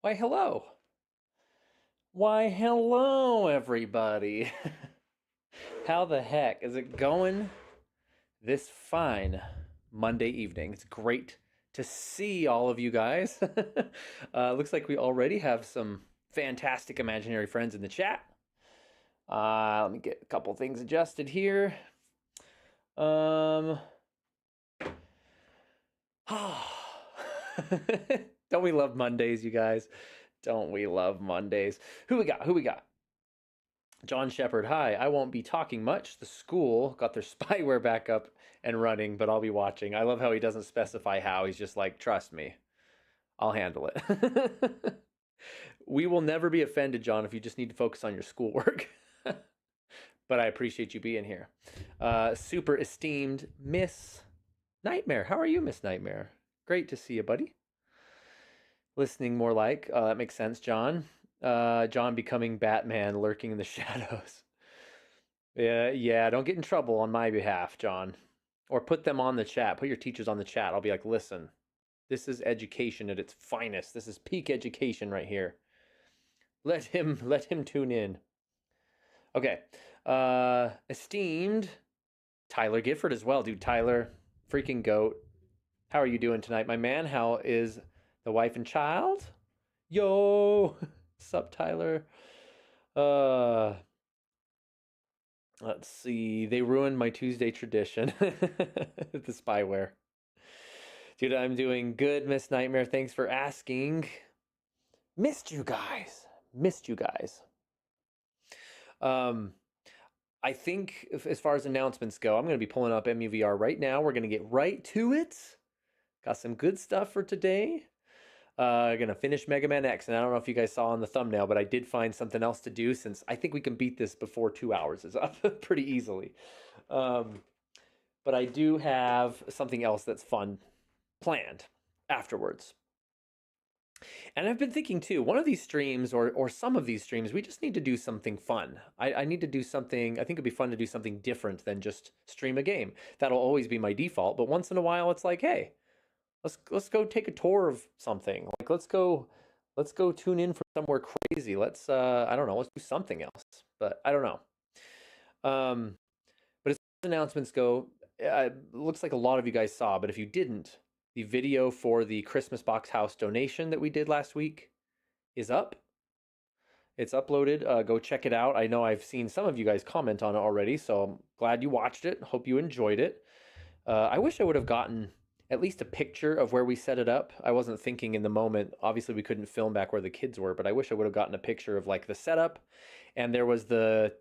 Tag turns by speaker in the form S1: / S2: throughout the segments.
S1: Why, hello. Why, hello, everybody. How the heck is it going this fine Monday evening? It's great to see all of you guys. Looks like we already have some fantastic imaginary friends in the chat. Let me get a couple things adjusted here. Don't we love Mondays, you guys? Don't we love Mondays? Who we got? Who we got? John Shepard, hi. I won't be talking much. The school got their spyware back up and running, but I'll be watching. I love how he doesn't specify how. He's just like, trust me, I'll handle it. We will never be offended, John, if you just need to focus on your schoolwork. But I appreciate you being here. Super esteemed Miss Nightmare. How are you, Miss Nightmare? Great to see you, buddy. Listening more like, that makes sense, John. John becoming Batman, lurking in the shadows. Yeah, don't get in trouble on my behalf, John. Or put them on the chat. Put your teachers on the chat. I'll be like, listen, this is education at its finest. This is peak education right here. Let him tune in. Okay. Esteemed Tyler Gifford as well, dude. Tyler, freaking goat. How are you doing tonight, my man? How is the wife and child? Yo, sup, Tyler? Let's see. They ruined my Tuesday tradition. The spyware. Dude, I'm doing good, Miss Nightmare. Thanks for asking. Missed you guys. I think as far as announcements go, I'm going to be pulling up MUVR right now. We're going to get right to it. Got some good stuff for today. Gonna finish Megaman X, and I don't know if you guys saw on the thumbnail, but I did find something else to do since I think we can beat this before 2 hours is up pretty easily. But I do have something else that's fun planned afterwards. And I've been thinking too, one of these streams or some of these streams, we just need to do something fun. I need to do something, I think it'd be fun to do something different than just stream a game. That'll always be my default, but once in a while it's like, hey, let's go take a tour of something. Like let's go tune in for somewhere crazy. Let's I don't know, let's do something else. But I don't know. But as announcements go, looks like a lot of you guys saw, but if you didn't, the video for the Christmas Box House donation that we did last week is up. It's uploaded. Go check it out. I know I've seen some of you guys comment on it already, so I'm glad you watched it. Hope you enjoyed it. I wish I would have gotten at least a picture of where we set it up. I wasn't thinking in the moment. Obviously, we couldn't film back where the kids were, but I wish I would have gotten a picture of like the setup. And there was the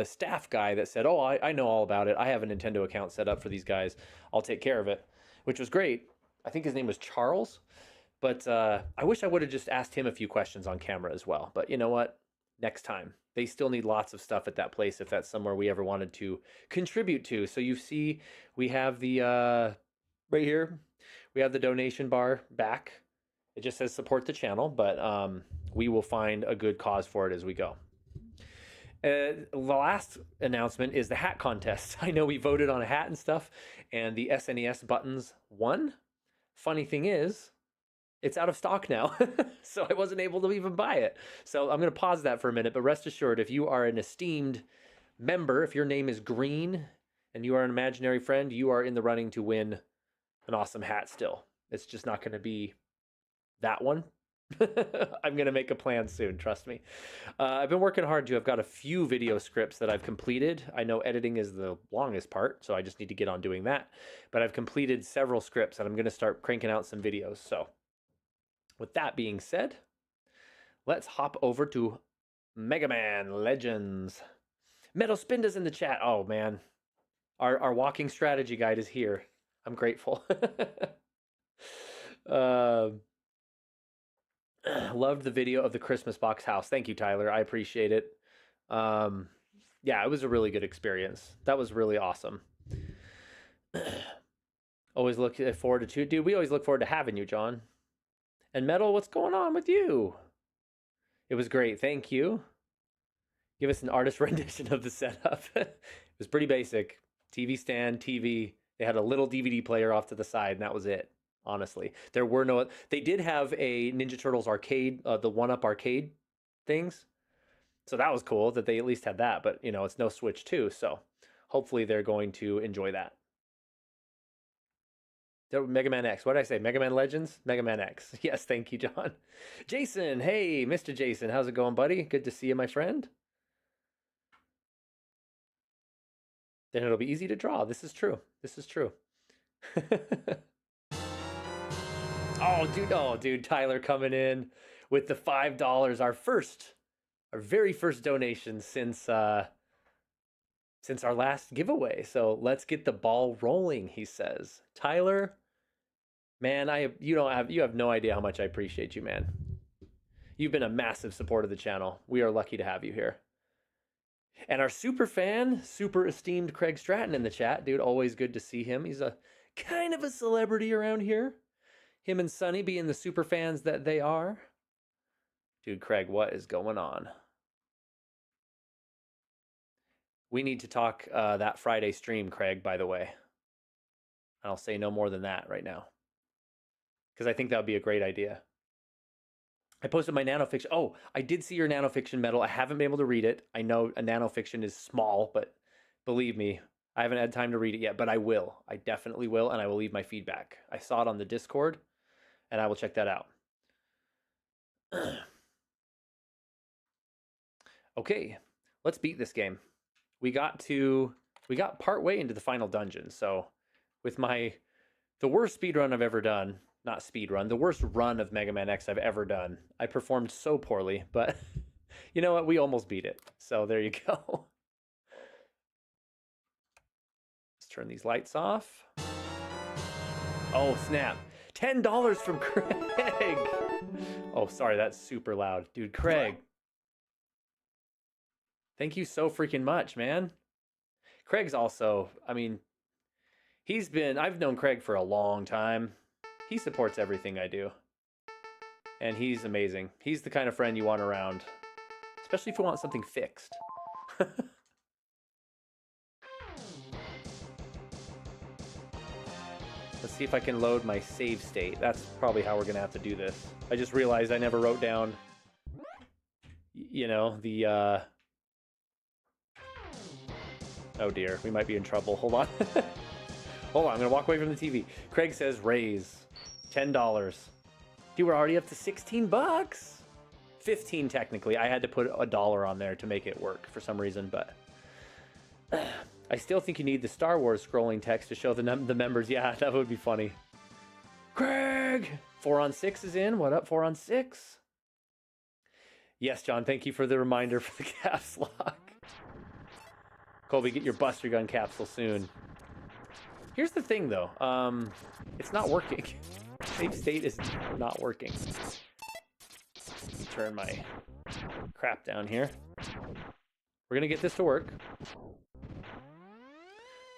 S1: staff guy that said, oh, I know all about it. I have a Nintendo account set up for these guys. I'll take care of it, which was great. I think his name was Charles. But I wish I would have just asked him a few questions on camera as well. But you know what? Next time. They still need lots of stuff at that place if that's somewhere we ever wanted to contribute to. So you see, we have the right here, we have the donation bar back. It just says support the channel, but we will find a good cause for it as we go. The last announcement is the hat contest. I know we voted on a hat and stuff, and the SNES buttons won. Funny thing is, it's out of stock now, so I wasn't able to even buy it. So I'm going to pause that for a minute, but rest assured, if you are an esteemed member, if your name is Green and you are an imaginary friend, you are in the running to win an awesome hat still. It's just not going to be that one. I'm going to make a plan soon, trust me. I've been working hard too. I've got a few video scripts that I've completed. I know editing is the longest part, so I just need to get on doing that. But I've completed several scripts, and I'm going to start cranking out some videos. So with that being said, let's hop over to Mega Man Legends. Metal Spinda's in the chat. Oh, man. Our walking strategy guide is here. I'm grateful. Loved the video of the Christmas Box House. Thank you, Tyler. I appreciate it. Yeah, it was a really good experience. That was really awesome. Always look forward to, dude, we always look forward to having you, John. And Metal, what's going on with you? It was great. Thank you. Give us an artist rendition of the setup. It was pretty basic. TV stand, TV. They had a little DVD player off to the side, and that was it. honestly. There were no, they did have a Ninja Turtles arcade, the 1-Up arcade things. So that was cool that they at least had that, but you know, it's no Switch 2, so hopefully they're going to enjoy that. Mega Man X. What did I say? Mega Man Legends? Mega Man X. Yes, thank you, John. Jason, hey, Mr. Jason, how's it going, buddy? Good to see you, my friend. Then it'll be easy to draw. This is true. This is true. Oh, dude, Tyler coming in with the $5. Our very first donation since our last giveaway. So let's get the ball rolling, he says. Tyler, man, you have no idea how much I appreciate you, man. You've been a massive support of the channel. We are lucky to have you here. And our super fan, super esteemed Craig Stratton in the chat, dude, always good to see him. He's a kind of a celebrity around here. Him and Sonny being the super fans that they are. Dude, Craig, what is going on? We need to talk that Friday stream, Craig, by the way. I'll say no more than that right now. Because I think that would be a great idea. I posted my nanofiction. Oh, I did see your nanofiction medal. I haven't been able to read it. I know a nanofiction is small, but believe me, I haven't had time to read it yet, but I will. I definitely will, and I will leave my feedback. I saw it on the Discord, and I will check that out. Okay, let's beat this game. We got part way into the final dungeon, so with the worst speedrun I've ever done, not speedrun, the worst run of Mega Man X I've ever done. I performed so poorly, but you know what? We almost beat it. So there you go. Let's turn these lights off. Oh, snap. $10 from Craig. Oh, sorry, that's super loud. Dude, Craig. Thank you so freaking much, man. Craig's also, I mean, I've known Craig for a long time. He supports everything I do. And he's amazing. He's the kind of friend you want around. Especially if you want something fixed. Let's see if I can load my save state. That's probably how we're going to have to do this. I just realized I never wrote down, you know, the... Oh dear, we might be in trouble. Hold on. Hold on, I'm going to walk away from the TV. Craig says raise. $10. Dude, we're already up to 16 bucks. 15 technically. I had to put $1 on there to make it work for some reason, but I still think you need the Star Wars scrolling text to show the members. Yeah, that would be funny. Craig! 4 on 6 is in. What up, 4 on 6? Yes, John, thank you for the reminder for the caps lock. Colby, get your Buster Gun capsule soon. Here's the thing, though. It's not working. Save state is not working. Turn my crap down here. We're gonna get this to work.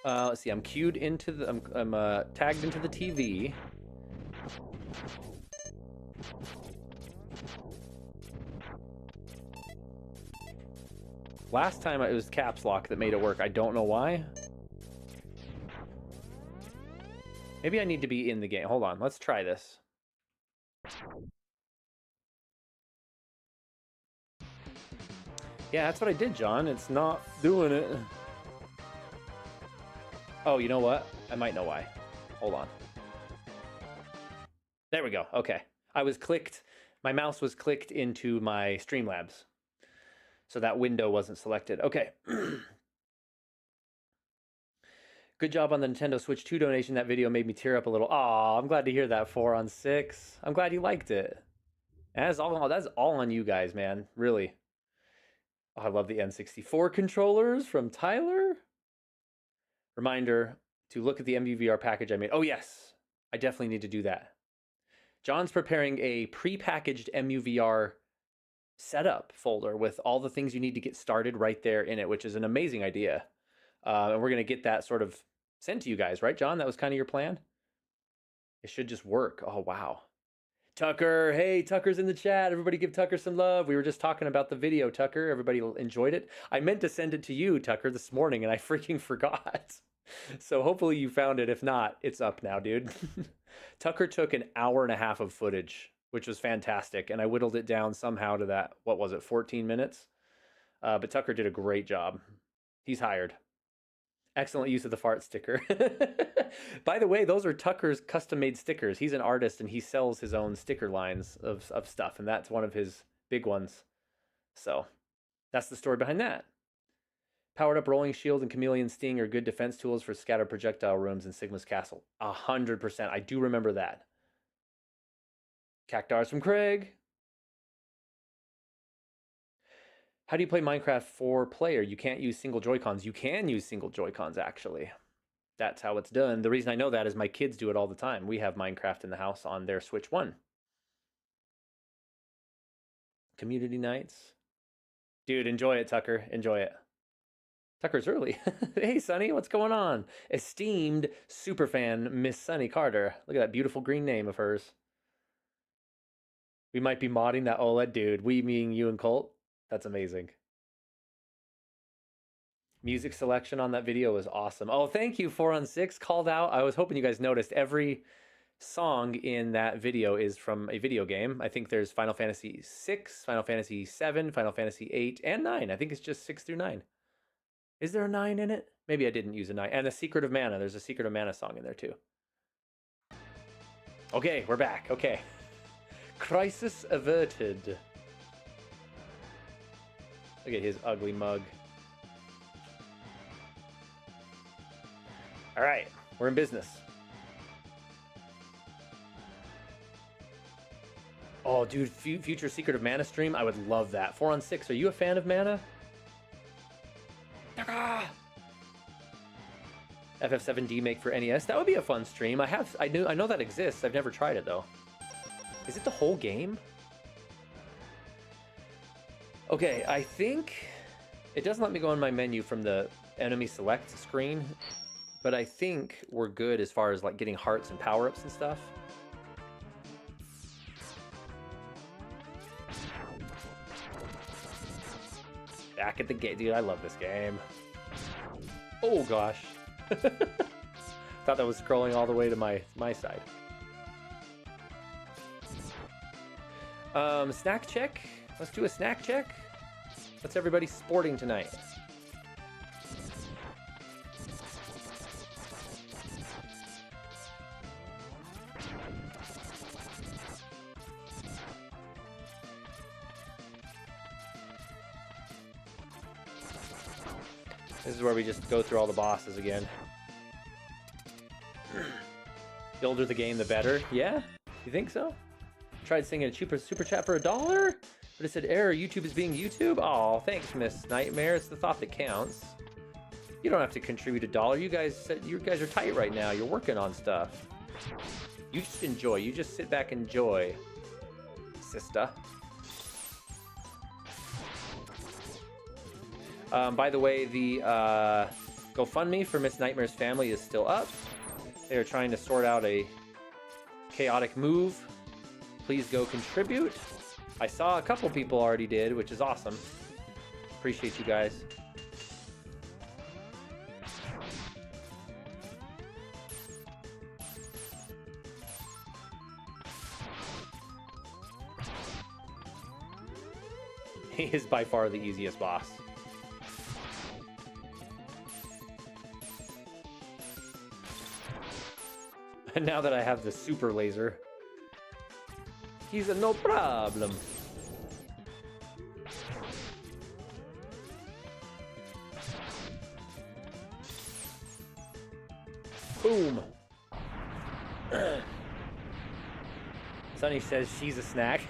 S1: Let's see. I'm queued into the. I'm tagged into the TV. Last time it was caps lock that made it work. I don't know why. Maybe I need to be in the game. Hold on, let's try this. Yeah, that's what I did, John. It's not doing it. Oh, you know what? I might know why. Hold on. There we go. Okay. My mouse was clicked into my Streamlabs. So that window wasn't selected. Okay. Good job on the Nintendo Switch 2 donation. That video made me tear up a little. Aw, I'm glad to hear that, 4 on 6. I'm glad you liked it. And that's all on you guys, man. Really. Oh, I love the N64 controllers from Tyler. Reminder to look at the MUVR package I made. Oh, yes. I definitely need to do that. John's preparing a pre-packaged MUVR setup folder with all the things you need to get started right there in it, which is an amazing idea. And we're going to get that sort of sent to you guys, right, John? That was kind of your plan? It should just work. Oh, wow. Tucker, hey, Tucker's in the chat. Everybody give Tucker some love. We were just talking about the video, Tucker. Everybody enjoyed it. I meant to send it to you, Tucker, this morning, and I freaking forgot. So hopefully you found it. If not, it's up now, dude. Tucker took an hour and a half of footage, which was fantastic. And I whittled it down somehow to that, what was it, 14 minutes? But Tucker did a great job. He's hired. Excellent use of the fart sticker. By the way, those are Tucker's custom-made stickers. He's an artist and he sells his own sticker lines of stuff. And that's one of his big ones. So that's the story behind that. Powered up Rolling Shield and Chameleon Sting are good defense tools for scattered projectile rooms in Sigma's castle. 100%. I do remember that. Cactars from Craig. How do you play Minecraft 4-player? You can't use single Joy-Cons. You can use single Joy-Cons, actually. That's how it's done. The reason I know that is my kids do it all the time. We have Minecraft in the house on their Switch 1. Community nights. Dude, enjoy it, Tucker. Enjoy it. Tucker's early. Hey, Sunny, what's going on? Esteemed superfan Miss Sunny Carter. Look at that beautiful green name of hers. We might be modding that OLED, dude. We meaning you and Colt. That's amazing. Music selection on that video was awesome. Oh, thank you, 4 on 6. Called out. I was hoping you guys noticed every song in that video is from a video game. I think there's Final Fantasy 6, Final Fantasy 7, Final Fantasy 8, and 9. I think it's just 6 through 9. Is there a 9 in it? Maybe I didn't use a 9. And a Secret of Mana. There's a Secret of Mana song in there too. Okay, we're back. Okay. Crisis averted. Look at his ugly mug. All right, we're in business. Oh, dude, future Secret of Mana stream. I would love that. 4 on 6. Are you a fan of Mana? FF7 demake for NES. That would be a fun stream. I know that exists. I've never tried it though. Is it the whole game? Okay, I think it doesn't let me go on my menu from the enemy select screen, but I think we're good as far as like getting hearts and power-ups and stuff. Back at the gate, dude. I love this game. Oh gosh. Thought that was scrolling all the way to my side. Snack check. Let's do a snack check. What's everybody sporting tonight? This is where we just go through all the bosses again. The older the game, the better. Yeah? You think so? Tried singing a cheaper super chat for $1, but it said error. YouTube is being YouTube. Oh, thanks, Miss Nightmare. It's the thought that counts. You don't have to contribute $1. You guys are tight right now. You're working on stuff. You just enjoy. You just sit back and enjoy, sister. By the way, the GoFundMe for Miss Nightmare's family is still up. They are trying to sort out a chaotic move. Please go contribute. I saw a couple people already did, which is awesome. Appreciate you guys. He is by far the easiest boss. And now that I have the super laser, he's a no problem. Boom. Sunny says she's a snack.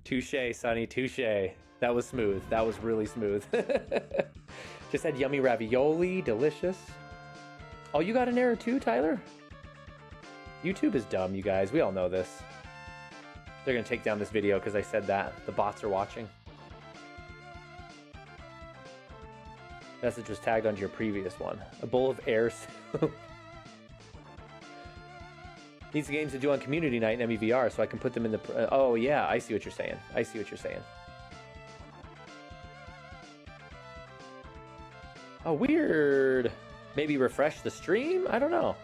S1: Touche, Sunny, touche. That was smooth. That was really smooth. Just had yummy ravioli, delicious. Oh, you got an error too, Tyler? YouTube is dumb, you guys. We all know this. They're gonna take down this video because I said that. The bots are watching. Message was tagged onto your previous one. A bowl of air soup. Needs games to do on community night in MEVR so I can put them in the... oh, yeah, I see what you're saying. I see what you're saying. Oh, weird. Maybe refresh the stream? I don't know.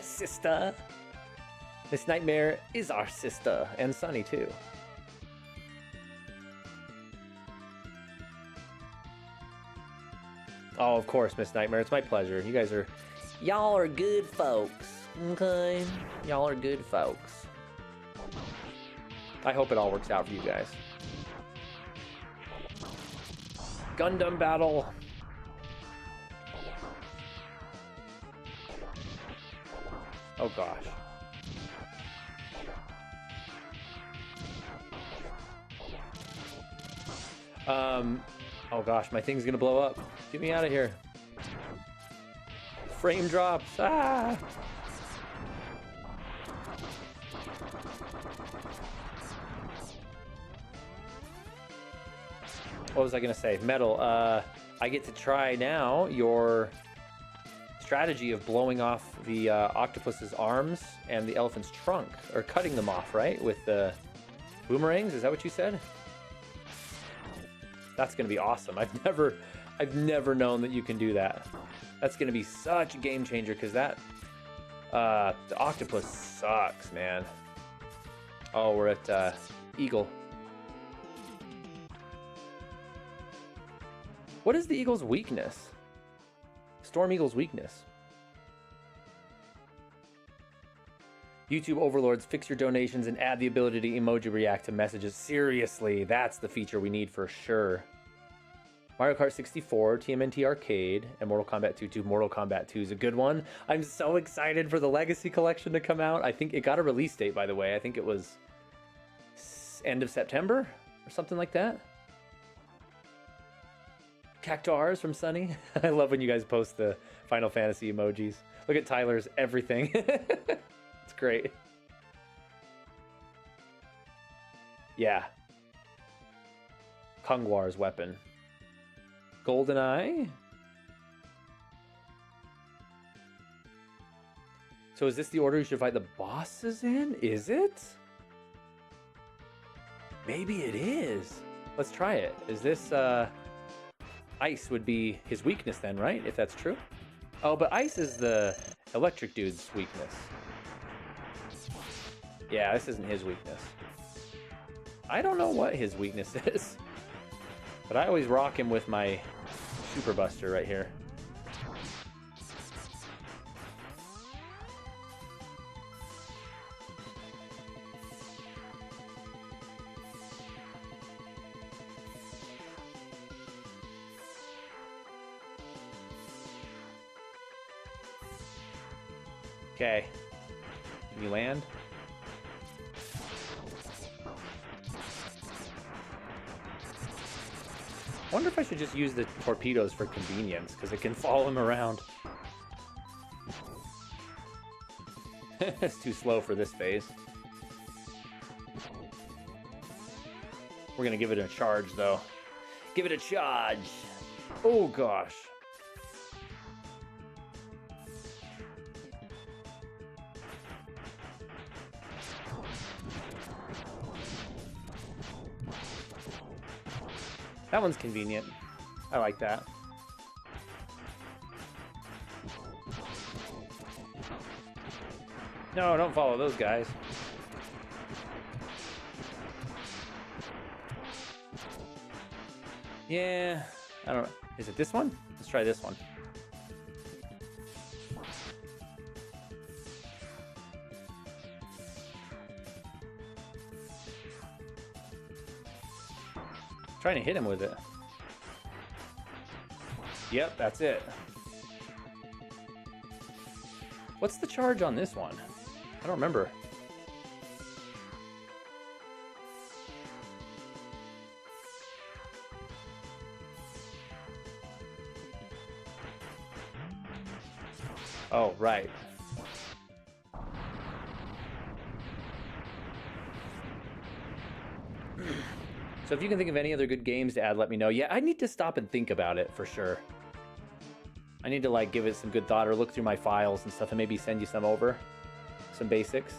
S1: Sister. Miss Nightmare is our sister, and Sunny too. Oh, of course, Miss Nightmare. It's my pleasure. You guys are... Y'all are good folks, okay? Y'all are good folks. I hope it all works out for you guys. Gundam battle. Oh, gosh. Oh gosh, my thing's gonna blow up. Get me out of here. Frame drops. Ah! What was I gonna say? Metal, I get to try now your strategy of blowing off the octopus's arms and the elephant's trunk, or cutting them off, right? With the boomerangs, is that what you said? That's gonna be awesome. I've never known that you can do that. That's gonna be such a game changer, because that the octopus sucks, man. Oh, we're at Eagle. What is the Eagle's weakness? Storm Eagle's weakness. YouTube overlords, fix your donations and add the ability to emoji react to messages. Seriously, that's the feature we need for sure. Mario Kart 64, TMNT Arcade, and Mortal Kombat 2. Dude, Mortal Kombat 2 is a good one. I'm so excited for the Legacy Collection to come out. I think it got a release date, by the way. I think it was end of September or something like that. Cactars from Sunny. I love when you guys post the Final Fantasy emojis. Look at Tyler's everything. It's great. Yeah. Kungwar's weapon. GoldenEye. So is this the order you should fight the bosses in? Is it? Maybe it is. Let's try it. Is this Ice would be his weakness then, right? If that's true. Oh, but Ice is the electric dude's weakness. Yeah, this isn't his weakness. I don't know what his weakness is. But I always rock him with my Super Buster right here. Okay. Can you land? I wonder if I should just use the torpedoes for convenience, because it can follow him around. It's too slow for this phase. We're gonna give it a charge, though. Give it a charge! Oh, gosh. That one's convenient. I like that. No, don't follow those guys. Yeah, I don't know. Is it this one? Let's try this one. Trying to hit him with it. Yep, that's it. What's the charge on this one? I don't remember. Oh, right. So if you can think of any other good games to add, let me know. Yeah, I need to stop and think about it for sure. I need to like give it some good thought or look through my files and stuff and maybe send you some over. Some basics.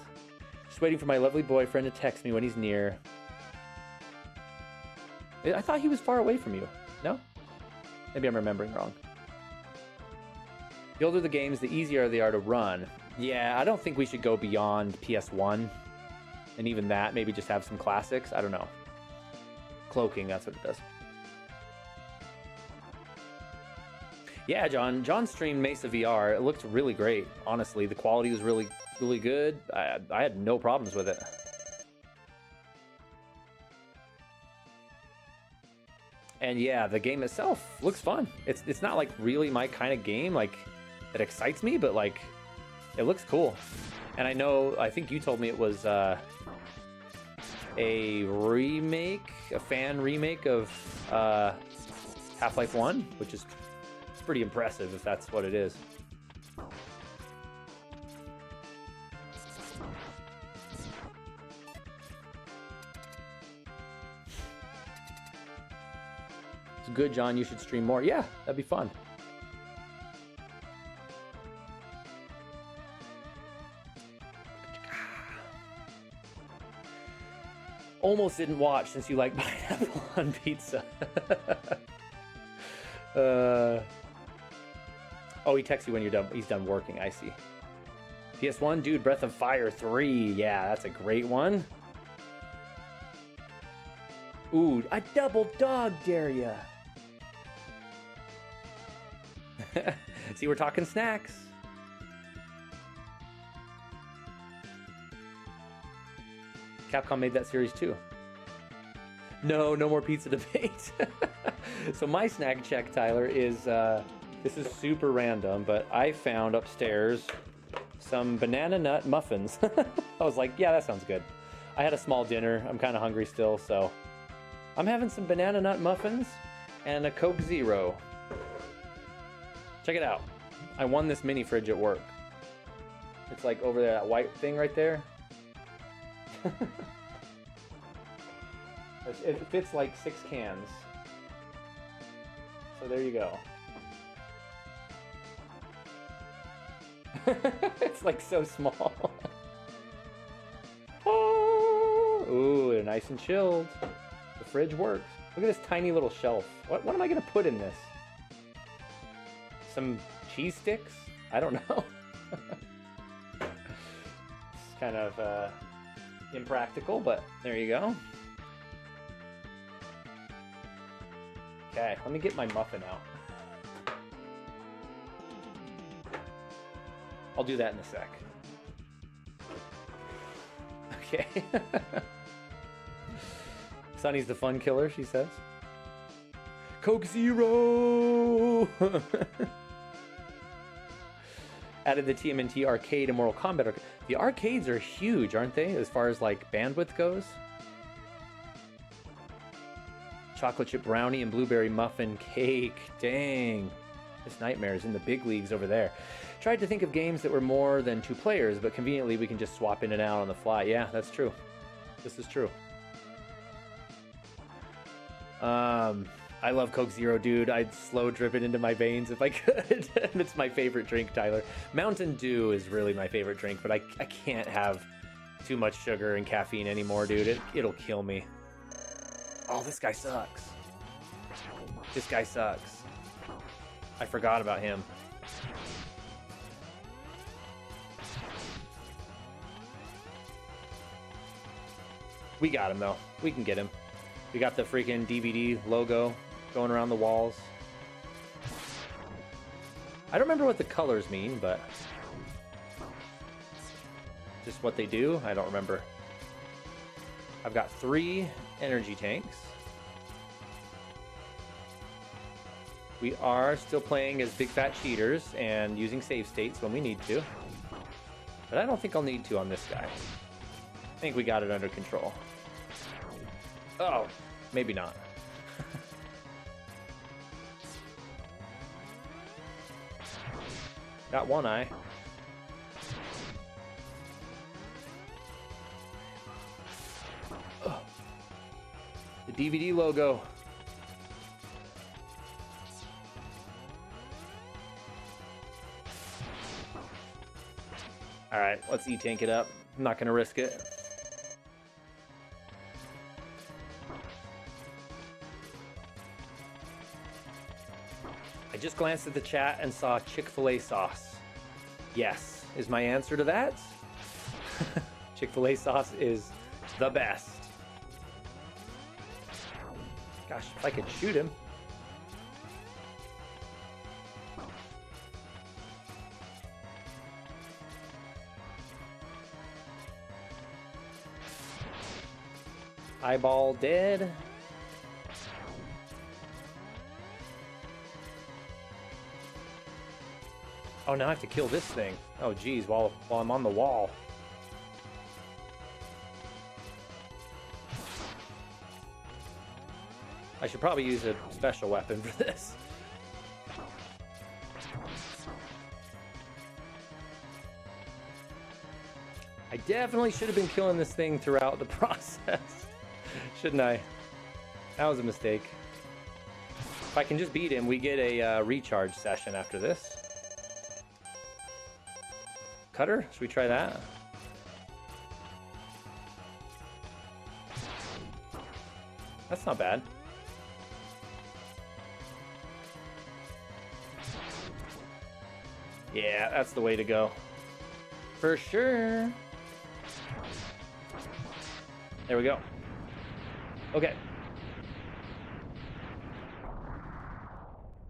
S1: Just waiting for my lovely boyfriend to text me when he's near. I thought he was far away from you. No? Maybe I'm remembering wrong. The older the games, the easier they are to run. Yeah, I don't think we should go beyond PS1. And even that, maybe just have some classics. I don't know. Cloaking, that's what it does. Yeah, John streamed Mesa VR. It looked really great, honestly. The quality was really, really good. I had no problems with it. And yeah, the game itself looks fun. It's not like really my kind of game, like that excites me, but like it looks cool. And I think you told me it was a remake, a fan remake of Half-Life 1, which is pretty impressive if that's what it is. It's good, John. You should stream more. Yeah, that'd be fun. Almost didn't watch since you like pineapple on pizza. Oh, he texts you when you're done. He's done working. I see. PS1, dude. Breath of Fire 3. Yeah, that's a great one. Ooh, I double dog dare ya. See, we're talking snacks. Capcom made that series too. No more pizza debate. So my snack check, Tyler, is this is super random, but I found upstairs some banana nut muffins. I was like, yeah, that sounds good. I had a small dinner. I'm kind of hungry still, so I'm having some banana nut muffins and a Coke Zero. Check it out. I won this mini fridge at work. It's like over there, that white thing right there. It fits like 6 cans. So there you go. It's like so small. Oh, ooh, they're nice and chilled. The fridge works. Look at this tiny little shelf. What am I gonna put in this? Some cheese sticks? I don't know. It's kind of impractical, but there you go. Okay, let me get my muffin out. I'll do that in a sec. Okay. Sunny's the fun killer, she says. Coke Zero! Added the TMNT arcade and Mortal Kombat. The arcades are huge, aren't they, as far as like bandwidth goes? Chocolate chip brownie and blueberry muffin cake. Dang. This nightmare is in the big leagues over there. Tried to think of games that were more than 2 players, but conveniently we can just swap in and out on the fly. Yeah, that's true. This is true. I love Coke Zero, dude. I'd slow drip it into my veins if I could. It's my favorite drink, Tyler. Mountain Dew is really my favorite drink, but I can't have too much sugar and caffeine anymore, dude. It'll kill me. Oh, this guy sucks. This guy sucks. I forgot about him. We got him, though. We can get him. We got the freaking DVD logo going around the walls. I don't remember what the colors mean, but just what they do, I don't remember. I've got 3 energy tanks. We are still playing as big fat cheaters and using save states when we need to. But I don't think I'll need to on this guy. I think we got it under control. Oh, maybe not. Got one eye. Oh. The DVD logo. All right, let's E-tank it up. I'm not gonna risk it. just glanced at the chat and saw Chick-fil-A sauce. Yes, is my answer to that. Chick-fil-A sauce is the best. Gosh, if I could shoot him. Eyeball dead. Oh, now I have to kill this thing. Oh, geez, while I'm on the wall. I should probably use a special weapon for this. I definitely should have been killing this thing throughout the process. Shouldn't I? That was a mistake. If I can just beat him, we get a recharge session after this. Cutter? Should we try that? That's not bad. Yeah, that's the way to go. For sure. There we go. Okay.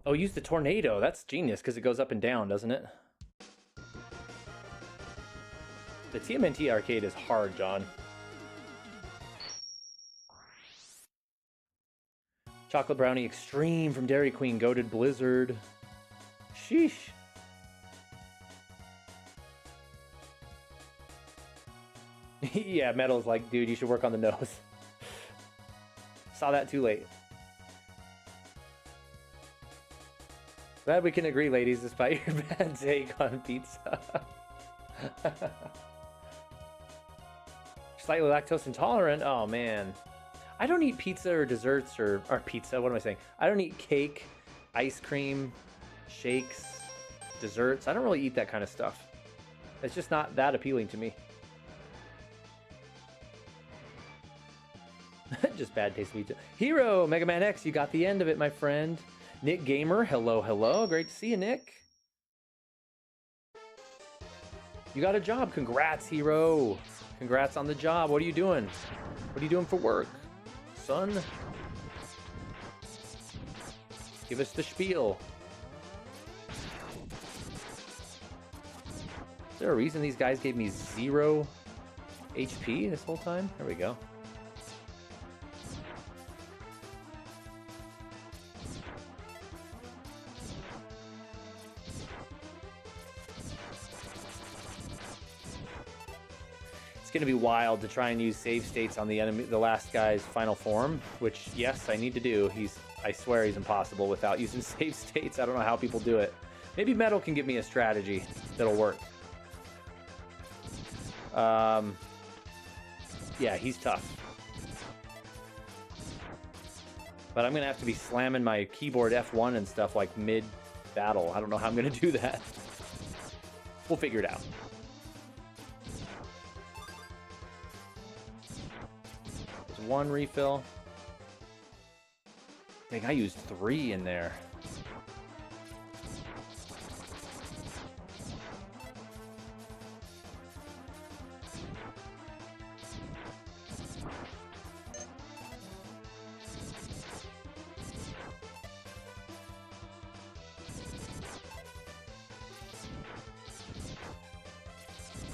S1: Oh, use the tornado. That's genius because it goes up and down, doesn't it? The TMNT arcade is hard, John. Chocolate Brownie Extreme from Dairy Queen, Goated Blizzard. Sheesh. Yeah, Metal's like, dude, you should work on the nose. Saw that too late. Glad we can agree, ladies, despite your bad take on pizza. Slightly lactose intolerant? Oh, man. I don't eat pizza or desserts or pizza, what am I saying? I don't eat cake, ice cream, shakes, desserts. I don't really eat that kind of stuff. It's just not that appealing to me. Just bad taste pizza. Hero, Megaman X, you got the end of it, my friend. Nick Gamer, hello, hello. Great to see you, Nick. You got a job. Congrats, Hero. Congrats on the job. What are you doing? What are you doing for work, son? Give us the spiel. Is there a reason these guys gave me 0 HP this whole time? There we go. It's going to be wild to try and use save states on the enemy, the last guy's final form, which, yes, I need to do. I swear he's impossible without using save states. I don't know how people do it. Maybe Metal can give me a strategy that'll work. Yeah, he's tough. But I'm going to have to be slamming my keyboard F1 and stuff like mid-battle. I don't know how I'm going to do that. We'll figure it out. One refill. Dang, I used 3 in there.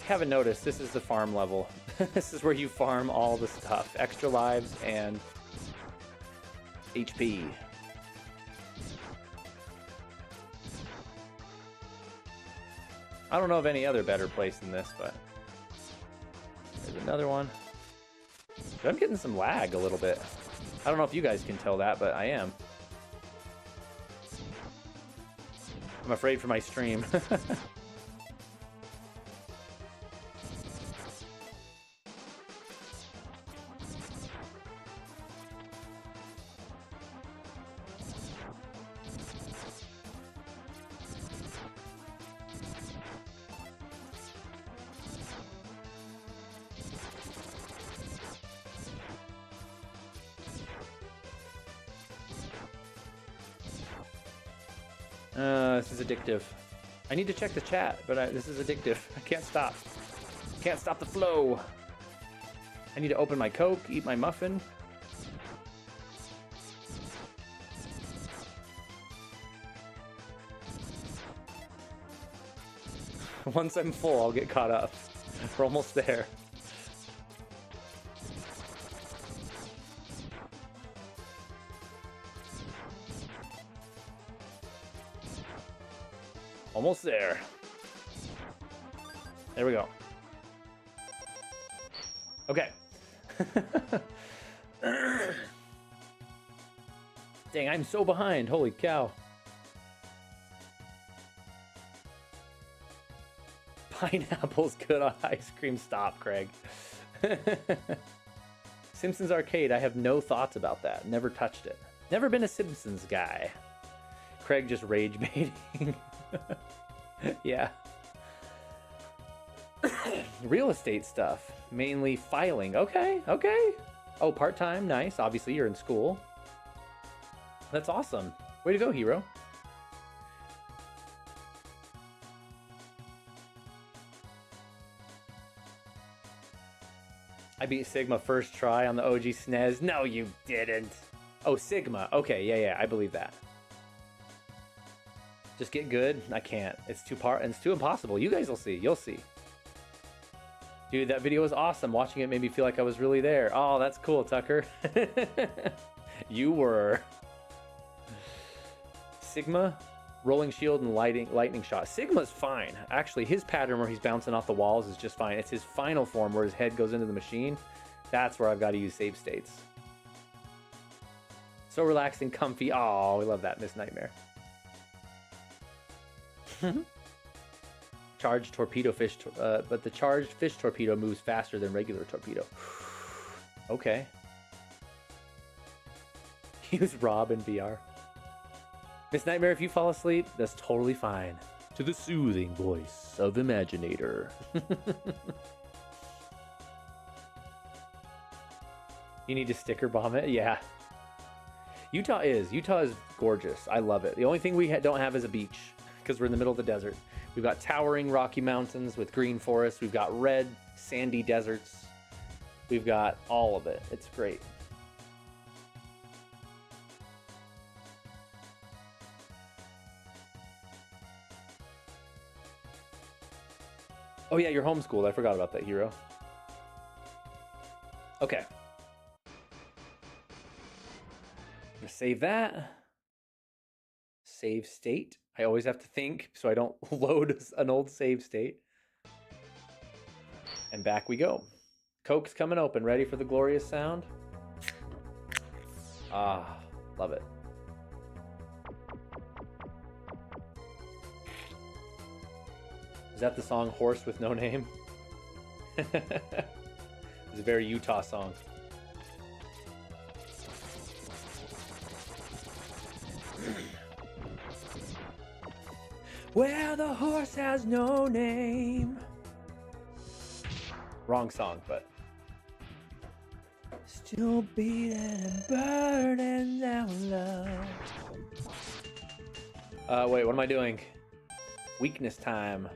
S1: Haven't noticed, this is the farm level. This is where you farm all the stuff. Extra lives and HP. I don't know of any other better place than this, but there's another one. But I'm getting some lag a little bit. I don't know if you guys can tell that, but I am. I'm afraid for my stream. This is addictive. I need to check the chat, but this is addictive. I can't stop. Can't stop the flow. I need to open my Coke, eat my muffin. Once I'm full, I'll get caught up. We're almost there. Almost there. There we go. Okay. Dang, I'm so behind. Holy cow. Pineapple's good on ice cream. Stop, Craig. Simpsons Arcade. I have no thoughts about that. Never touched it. Never been a Simpsons guy. Craig just rage baiting. Yeah. Real estate stuff. Mainly filing. Okay, okay. Oh, part-time. Nice. Obviously, you're in school. That's awesome. Way to go, hero. I beat Sigma first try on the OG SNES. No, you didn't. Oh, Sigma. Okay, yeah, I believe that. Just get good. I can't. It's too impossible. You guys will see. You'll see. Dude, that video was awesome. Watching it made me feel like I was really there. Oh, that's cool, Tucker. You were. Sigma, rolling shield and lightning shot. Sigma's fine. Actually, his pattern where he's bouncing off the walls is just fine. It's his final form where his head goes into the machine. That's where I've got to use save states. So relaxing, comfy. Oh, we love that, Miss Nightmare. Charged torpedo fish, but the charged fish torpedo moves faster than regular torpedo. Okay. Use Rob in VR. Miss Nightmare, if you fall asleep, that's totally fine. To the soothing voice of Imaginator. You need to sticker bomb it? Yeah. Utah is gorgeous. I love it. The only thing we don't have is a beach, because we're in the middle of the desert. We've got towering rocky mountains with green forests. We've got red, sandy deserts. We've got all of it. It's great. Oh yeah, you're homeschooled. I forgot about that, hero. Okay. I'm gonna save that. Save state. I always have to think so I don't load an old save state. And back we go. Coke's coming open. Ready for the glorious sound? Ah, love it. Is that the song Horse with No Name? It's a very Utah song. Where the horse has no name. Wrong song, but still beating and burning down love. Wait, what am I doing? Weakness time.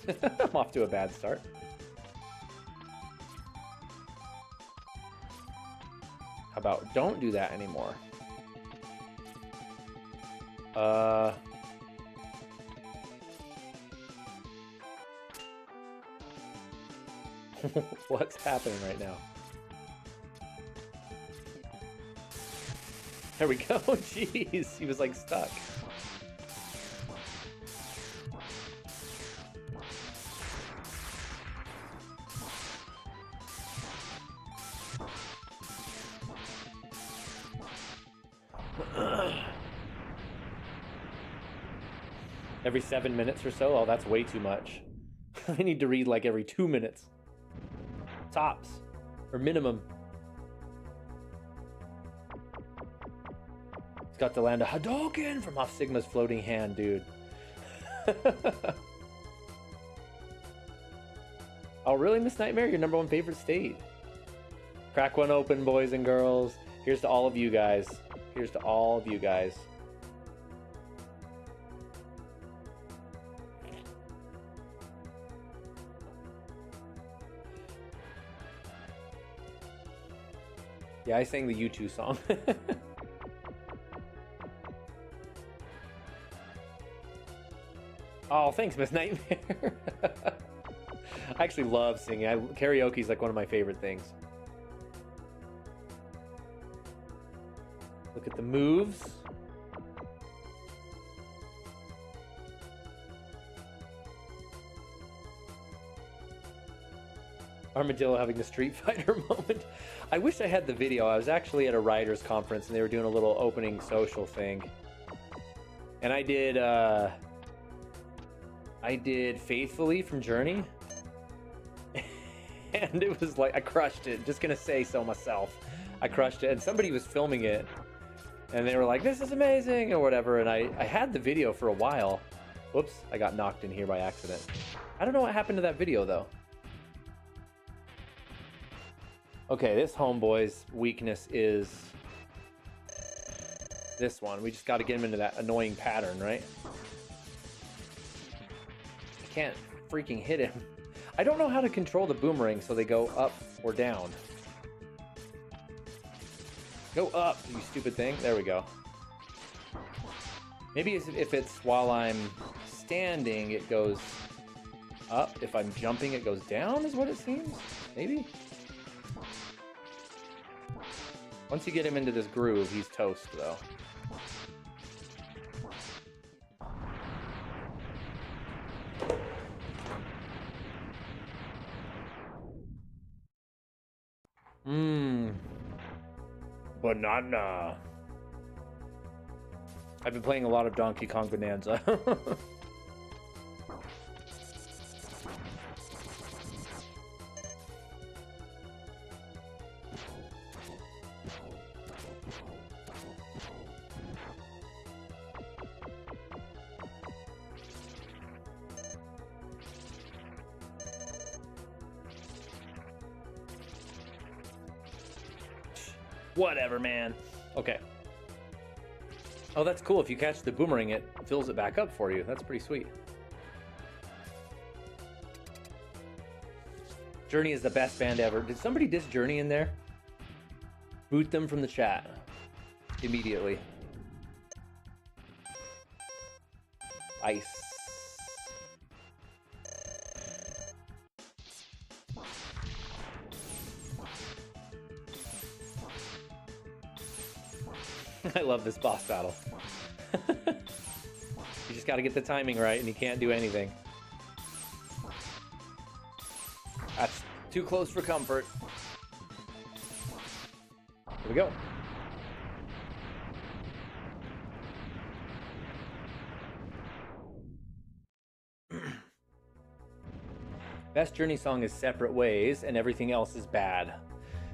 S1: I'm off to a bad start. How about don't do that anymore? What's happening right now? There we go. Jeez, he was like stuck. Every 7 minutes or so? Oh, that's way too much. I need to read like every 2 minutes. Tops. Or minimum. It's got to land a Hadouken from off Sigma's floating hand, dude. Oh, really, Miss Nightmare? Your #1 favorite state? Crack one open, boys and girls. Here's to all of you guys. Here's to all of you guys. Yeah, I sang the U2 song. Oh, thanks, Miss Nightmare. I actually love singing. Karaoke is like one of my favorite things. Look at the moves. Armadillo having the Street Fighter moment. I wish I had the video. I was actually at a writers conference and they were doing a little opening social thing. And I did Faithfully from Journey. And it was like, I crushed it. Just gonna say so myself. I crushed it. And somebody was filming it. And they were like, this is amazing, or whatever. And I had the video for a while. Whoops, I got knocked in here by accident. I don't know what happened to that video, though. Okay, this homeboy's weakness is this one. We just got to get him into that annoying pattern, right? I can't freaking hit him. I don't know how to control the boomerang so they go up or down. Go up, you stupid thing. There we go. Maybe if it's while I'm standing, it goes up. If I'm jumping, it goes down, is what it seems. Maybe? Once you get him into this groove, he's toast, though. Banana. I've been playing a lot of Donkey Kong Bonanza. Whatever, man. Okay. Oh, that's cool. If you catch the boomerang, it fills it back up for you. That's pretty sweet. Journey is the best band ever. Did somebody diss Journey in there? Boot them from the chat. Immediately. Ice. I love this boss battle. You just gotta get the timing right and you can't do anything. That's too close for comfort. Here we go. Best Journey song is Separate Ways and everything else is bad.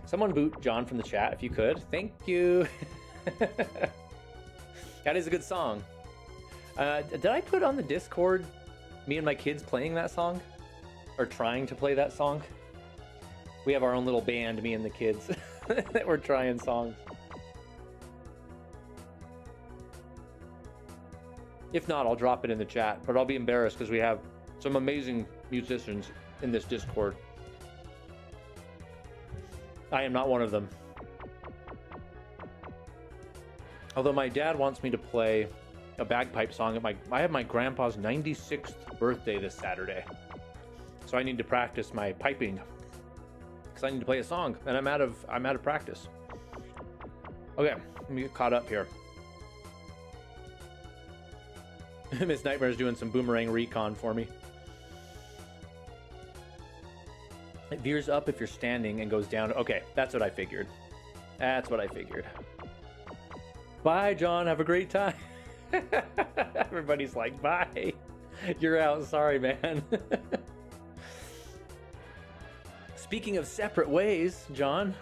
S1: Someone boot John from the chat if you could. Thank you. That is a good song. Did I put on the Discord me and my kids playing that song? Or trying to play that song? We have our own little band, me and the kids, that we're trying songs. If not, I'll drop it in the chat, but I'll be embarrassed because we have some amazing musicians in this Discord. I am not one of them. Although my dad wants me to play a bagpipe song at I have my grandpa's 96th birthday this Saturday. So I need to practice my piping because I need to play a song and I'm out of practice. Okay, let me get caught up here. Miss Nightmare's doing some boomerang recon for me. It veers up if you're standing and goes down. Okay, that's what I figured. That's what I figured. Bye, John. Have a great time. Everybody's like, bye. You're out. Sorry, man. Speaking of separate ways, John.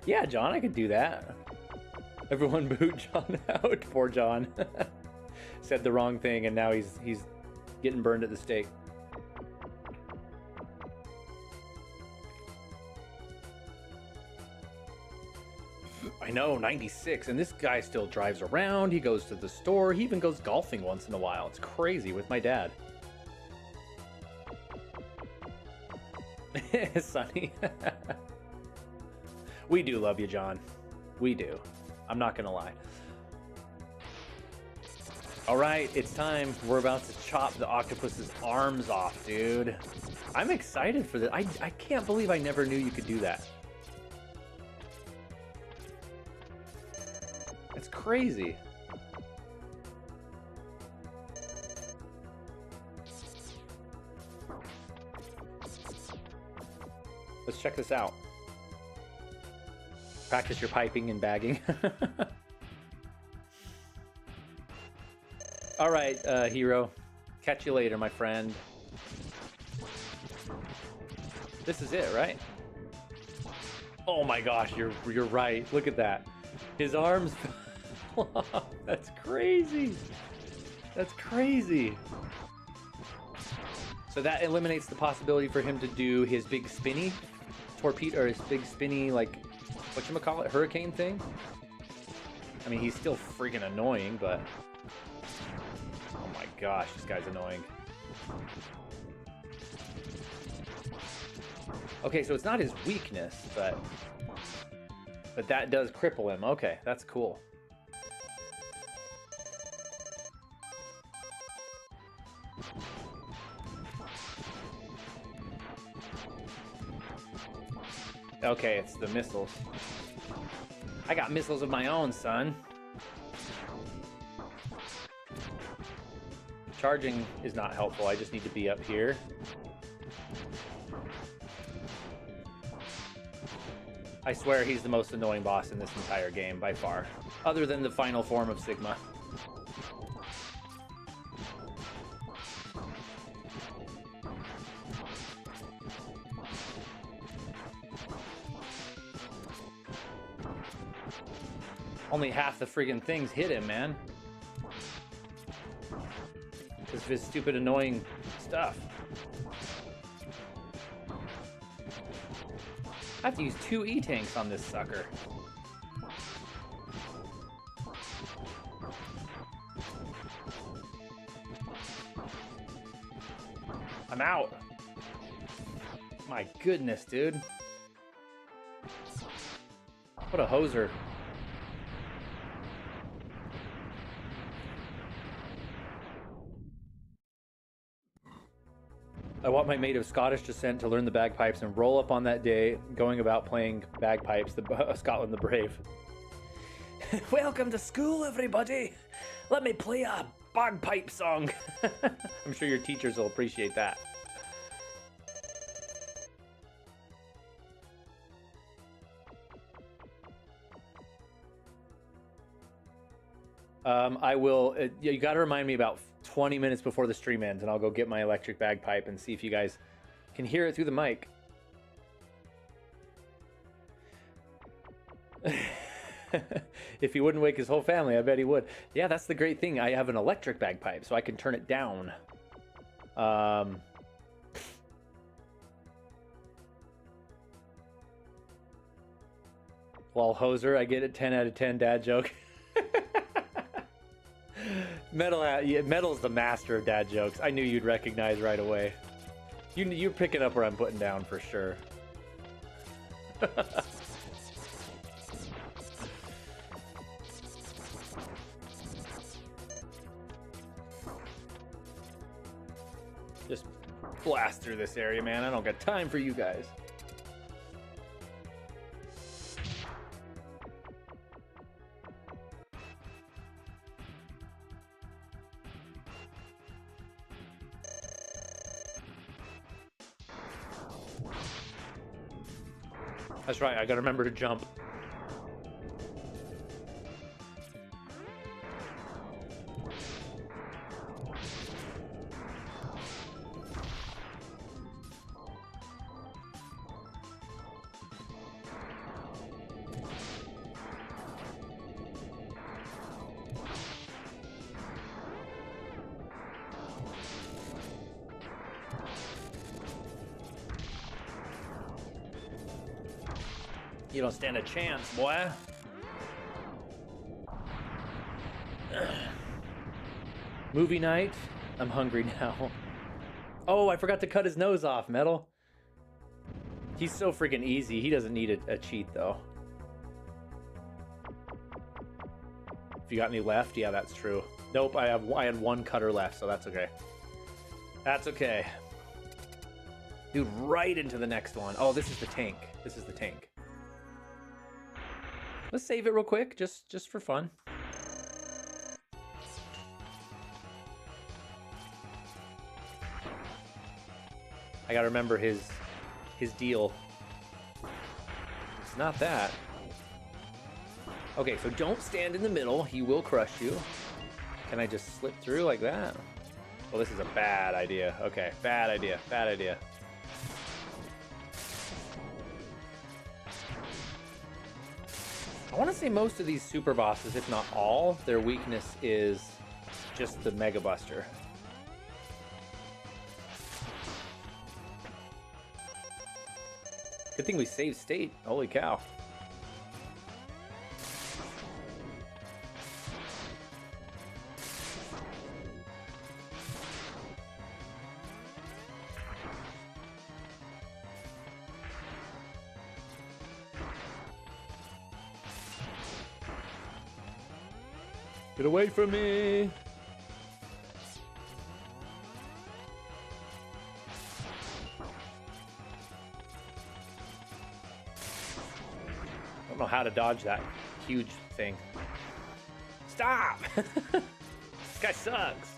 S1: Yeah, John, I could do that. Everyone boot John out. Poor John. Said the wrong thing and now he's getting burned at the stake. I know, 96, and this guy still drives around, he goes to the store, he even goes golfing once in a while. It's crazy with my dad. Sonny. We do love you, John. We do. I'm not gonna lie. Alright, it's time. We're about to chop the octopus's arms off, dude. I'm excited for this. I can't believe I never knew you could do that. It's crazy. Let's check this out. Practice your piping and bagging. All right, Hero. Catch you later, my friend. This is it, right? Oh my gosh, you're right. Look at that. His arms fell off. That's crazy. That's crazy. So that eliminates the possibility for him to do his big spinny torpedo, or his big spinny, like, whatchamacallit, hurricane thing. I mean, he's still freaking annoying, but oh my gosh, this guy's annoying. Okay, so it's not his weakness, but that does cripple him. Okay, that's cool. Okay, it's the missiles. I got missiles of my own, son. Charging is not helpful. I just need to be up here. I swear he's the most annoying boss in this entire game by far. Other than the final form of Sigma. Only half the friggin' things hit him, man. Because of his stupid, annoying stuff. I have to use 2 E-tanks on this sucker. I'm out. My goodness, dude. What a hoser. I want my mate of Scottish descent to learn the bagpipes and roll up on that day going about playing bagpipes, Scotland the Brave. Welcome to school, everybody. Let me play a bagpipe song. I'm sure your teachers will appreciate that. I will, you got to remind me about 20 minutes before the stream ends, and I'll go get my electric bagpipe and see if you guys can hear it through the mic. If he wouldn't wake his whole family, I bet he would. Yeah, that's the great thing. I have an electric bagpipe, so I can turn it down. Well, hoser, I get it. 10 out of 10 dad joke. Metal's the master of dad jokes. I knew you'd recognize right away. You're picking up where I'm putting down for sure. Just blast through this area, man. I don't got time for you guys. That's right, I gotta remember to jump. You don't stand a chance, boy. Movie night. I'm hungry now. Oh, I forgot to cut his nose off, Metal. He's so freaking easy. He doesn't need a cheat, though. If you got any left, yeah, that's true. Nope, I had one cutter left, so that's okay. That's okay. Dude, right into the next one. Oh, this is the tank. This is the tank. Let's save it real quick, just for fun. I gotta remember his deal. It's not that. Okay, so don't stand in the middle. He will crush you. Can I just slip through like that? Well, this is a bad idea. Okay, bad idea, bad idea. I want to say most of these super bosses, if not all, their weakness is just the Mega Buster. Good thing we saved state. Holy cow. Get away from me! I don't know how to dodge that huge thing. Stop! This guy sucks.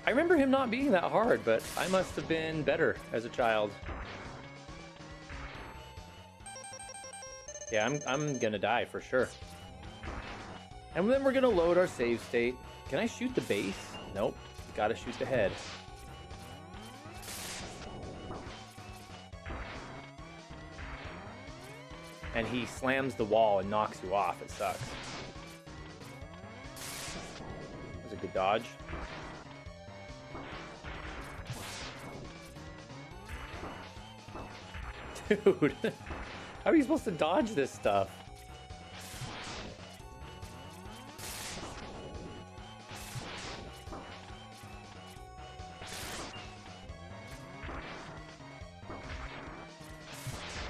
S1: I remember him not being that hard, but I must have been better as a child. Yeah, I'm gonna die for sure. And then we're gonna load our save state. Can I shoot the base? Nope. Gotta shoot the head. And he slams the wall and knocks you off. It sucks. That was a good dodge. Dude, how are you supposed to dodge this stuff?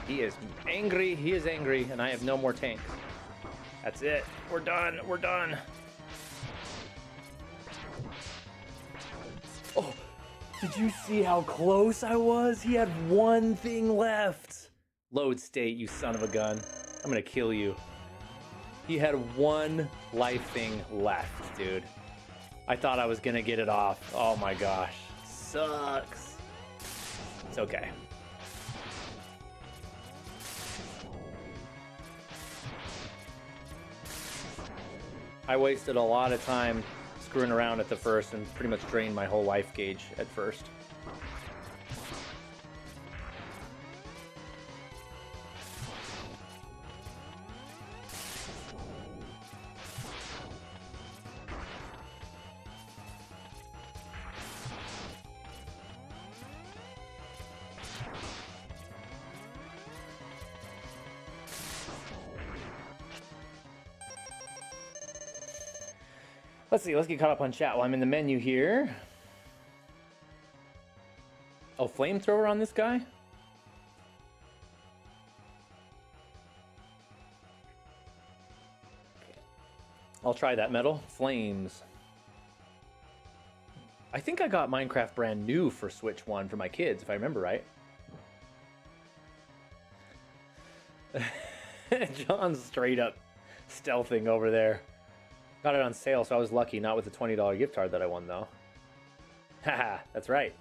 S1: He is angry, he is angry, and I have no more tanks. That's it. We're done, we're done. Oh, did you see how close I was? He had one thing left. Load state, you son of a gun. I'm gonna kill you. He had one life thing left, dude. I thought I was gonna get it off. Oh my gosh. Sucks. It's okay. I wasted a lot of time screwing around at the first and pretty much drained my whole life gauge at first. Let's see, let's get caught up on chat while I'm in the menu here. Oh, flamethrower on this guy? I'll try that, Metal. Flames. I think I got Minecraft brand new for Switch 1 for my kids, if I remember right. John's straight up stealthing over there. Got it on sale, so I was lucky, not with the $20 gift card that I won, though. Haha, that's right.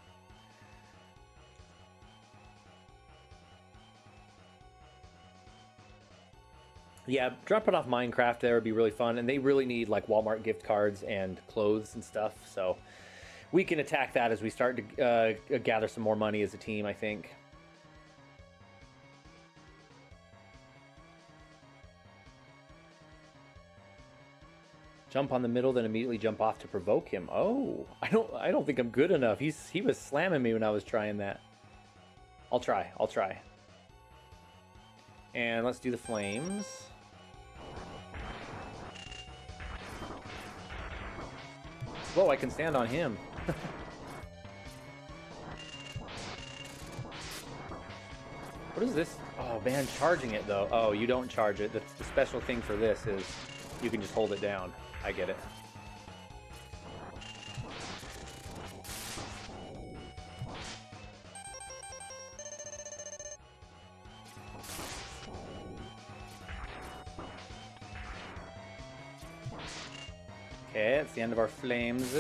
S1: Yeah, dropping off Minecraft there would be really fun, and they really need, like, Walmart gift cards and clothes and stuff, so we can attack that as we start to gather some more money as a team, I think. Jump on the middle, then immediately jump off to provoke him. Oh, I don't think I'm good enough. He was slamming me when I was trying that. I'll try. And let's do the flames. Whoa, I can stand on him. What is this? Oh man, charging it though. Oh, you don't charge it. That's the special thing for this is you can just hold it down. I get it. Okay, it's the end of our flames.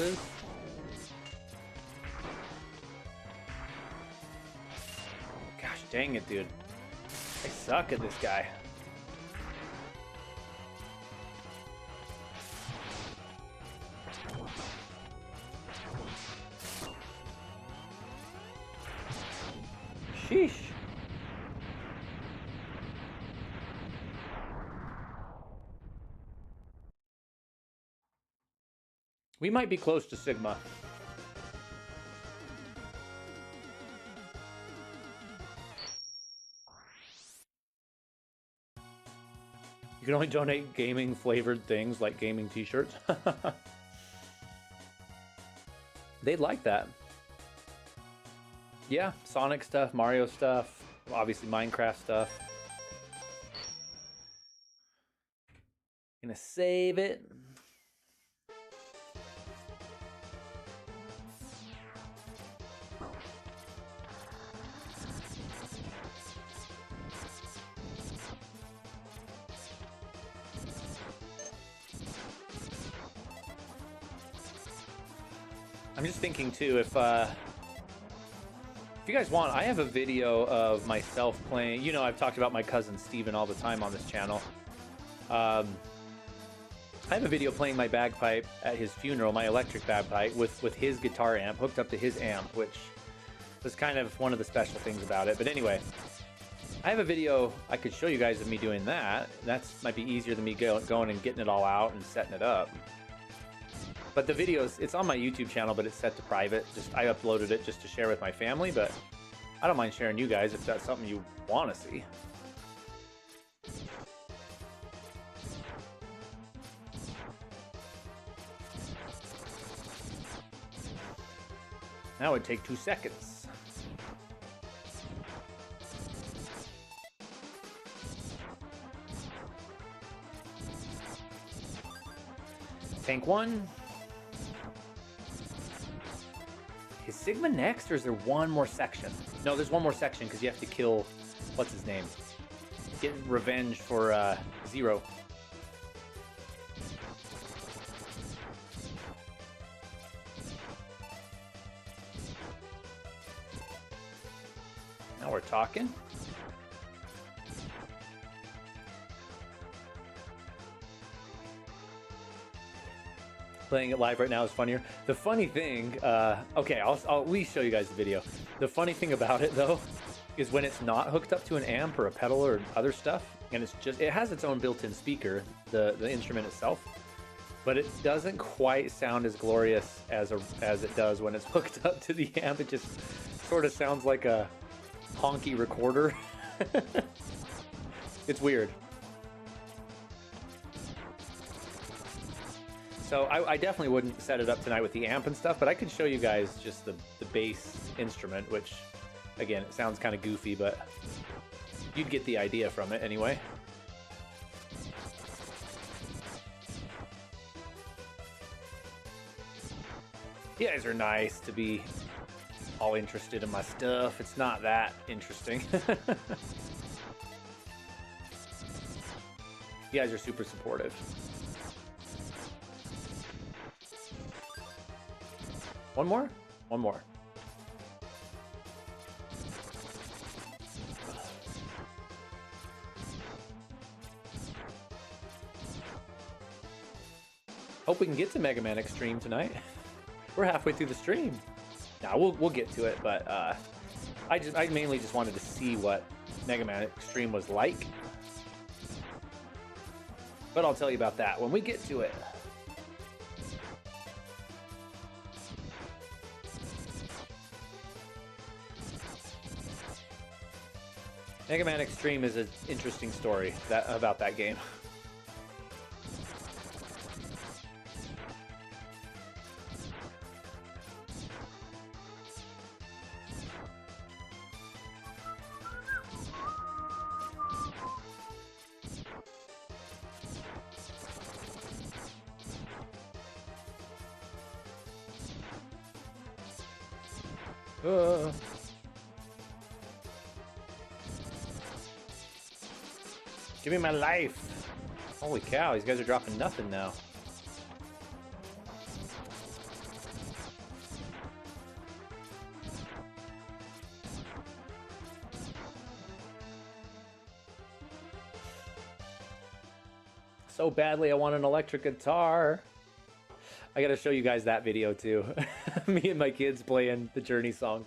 S1: Gosh dang it, dude. I suck at this guy. Sheesh. We might be close to Sigma. You can only donate gaming flavored things like gaming t-shirts. They'd like that. Yeah, Sonic stuff, Mario stuff, obviously Minecraft stuff. Gonna save it. I'm just thinking too, if you guys want, I have a video of myself playing. You know, I've talked about my cousin Steven all the time on this channel. I have a video playing my bagpipe at his funeral, my electric bagpipe, with his guitar amp hooked up to his amp, which was kind of one of the special things about it. But anyway, I have a video I could show you guys of me doing that. That might be easier than me going and getting it all out and setting it up. But the videos, it's on my YouTube channel, but it's set to private. I uploaded it just to share with my family, but I don't mind sharing you guys if that's something you want to see. Now it'd take 2 seconds. Tank 1. Is Sigma next, or is there one more section? No, there's one more section because you have to kill, what's his name? Get revenge for Zero. Now we're talking. Playing it live right now is funnier. The funny thing, okay, I'll at least show you guys the video. The funny thing about it though, is when it's not hooked up to an amp or a pedal or other stuff, and it has its own built-in speaker, the instrument itself, but it doesn't quite sound as glorious as it does when it's hooked up to the amp. It just sort of sounds like a honky recorder. It's weird. So I definitely wouldn't set it up tonight with the amp and stuff, but I could show you guys just the bass instrument, which, again, it sounds kind of goofy, but you'd get the idea from it anyway. You guys are nice to be all interested in my stuff. It's not that interesting. You guys are super supportive. One more? One more. Hope we can get to Megaman Xtreme tonight. We're halfway through the stream. Now we'll get to it, but I mainly just wanted to see what Megaman Xtreme was like. But I'll tell you about that when we get to it. Megaman Xtreme is an interesting story about that game. Give me my life. Holy cow, these guys are dropping nothing now. So badly I want an electric guitar. I gotta show you guys that video too. Me and my kids playing the Journey song.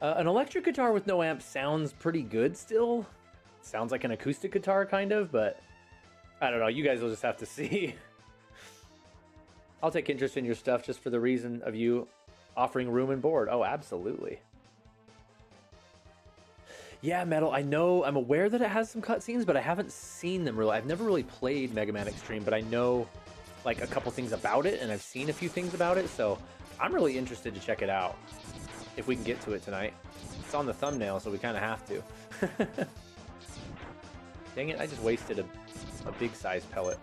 S1: An electric guitar with no amp sounds pretty good still. Sounds like an acoustic guitar kind of, but I don't know. You guys will just have to see. I'll take interest in your stuff just for the reason of you offering room and board. Oh, absolutely. Yeah, Metal, I know, I'm aware that it has some cutscenes, but I haven't seen them really. I've never really played Megaman Xtreme, but I know like a couple things about it, and I've seen a few things about it, so I'm really interested to check it out. If we can get to it tonight. It's on the thumbnail, so we kind of have to. Dang it, I just wasted a big size pellet.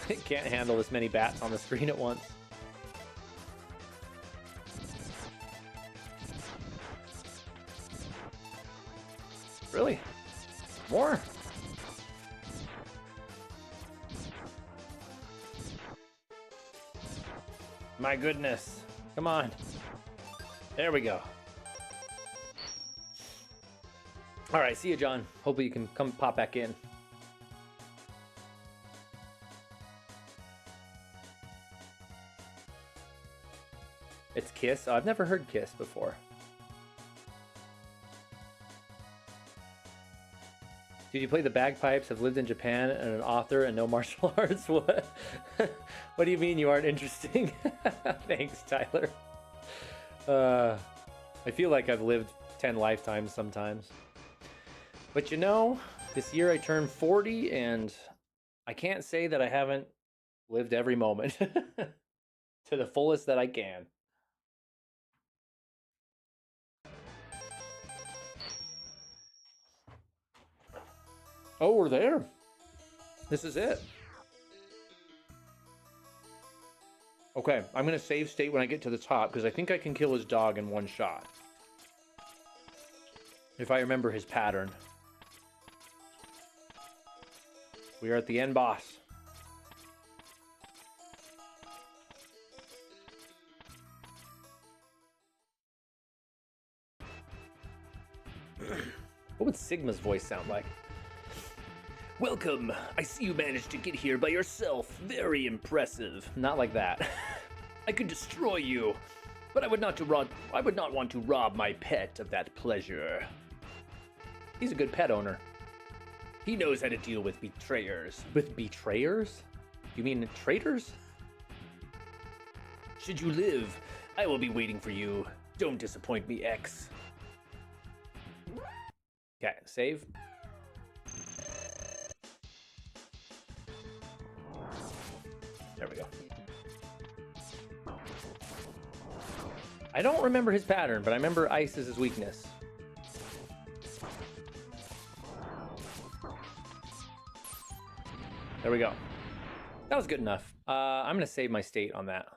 S1: It can't handle this many bats on the screen at once. Really? More? My goodness. Come on. There we go. All right, see you, John. Hopefully you can come pop back in. It's Kiss? Oh, I've never heard Kiss before. Did you play the bagpipes? Have lived in Japan and an author and no martial arts? What? What do you mean you aren't interesting? Thanks, Tyler. I feel like I've lived 10 lifetimes sometimes. But you know, this year I turned 40 and I can't say that I haven't lived every moment to the fullest that I can. Oh, we're there. This is it. Okay, I'm going to save state when I get to the top because I think I can kill his dog in one shot. If I remember his pattern. We are at the end boss. What would Sigma's voice sound like? Welcome. I see you managed to get here by yourself. Very impressive. Not like that. I could destroy you, but I would not want to rob my pet of that pleasure. He's a good pet owner. He knows how to deal with betrayers. With betrayers? You mean traitors? Should you live, I will be waiting for you. Don't disappoint me, X. Okay, save. There we go. I don't remember his pattern, but I remember ice is his weakness. There we go. That was good enough. I'm going to save my state on that.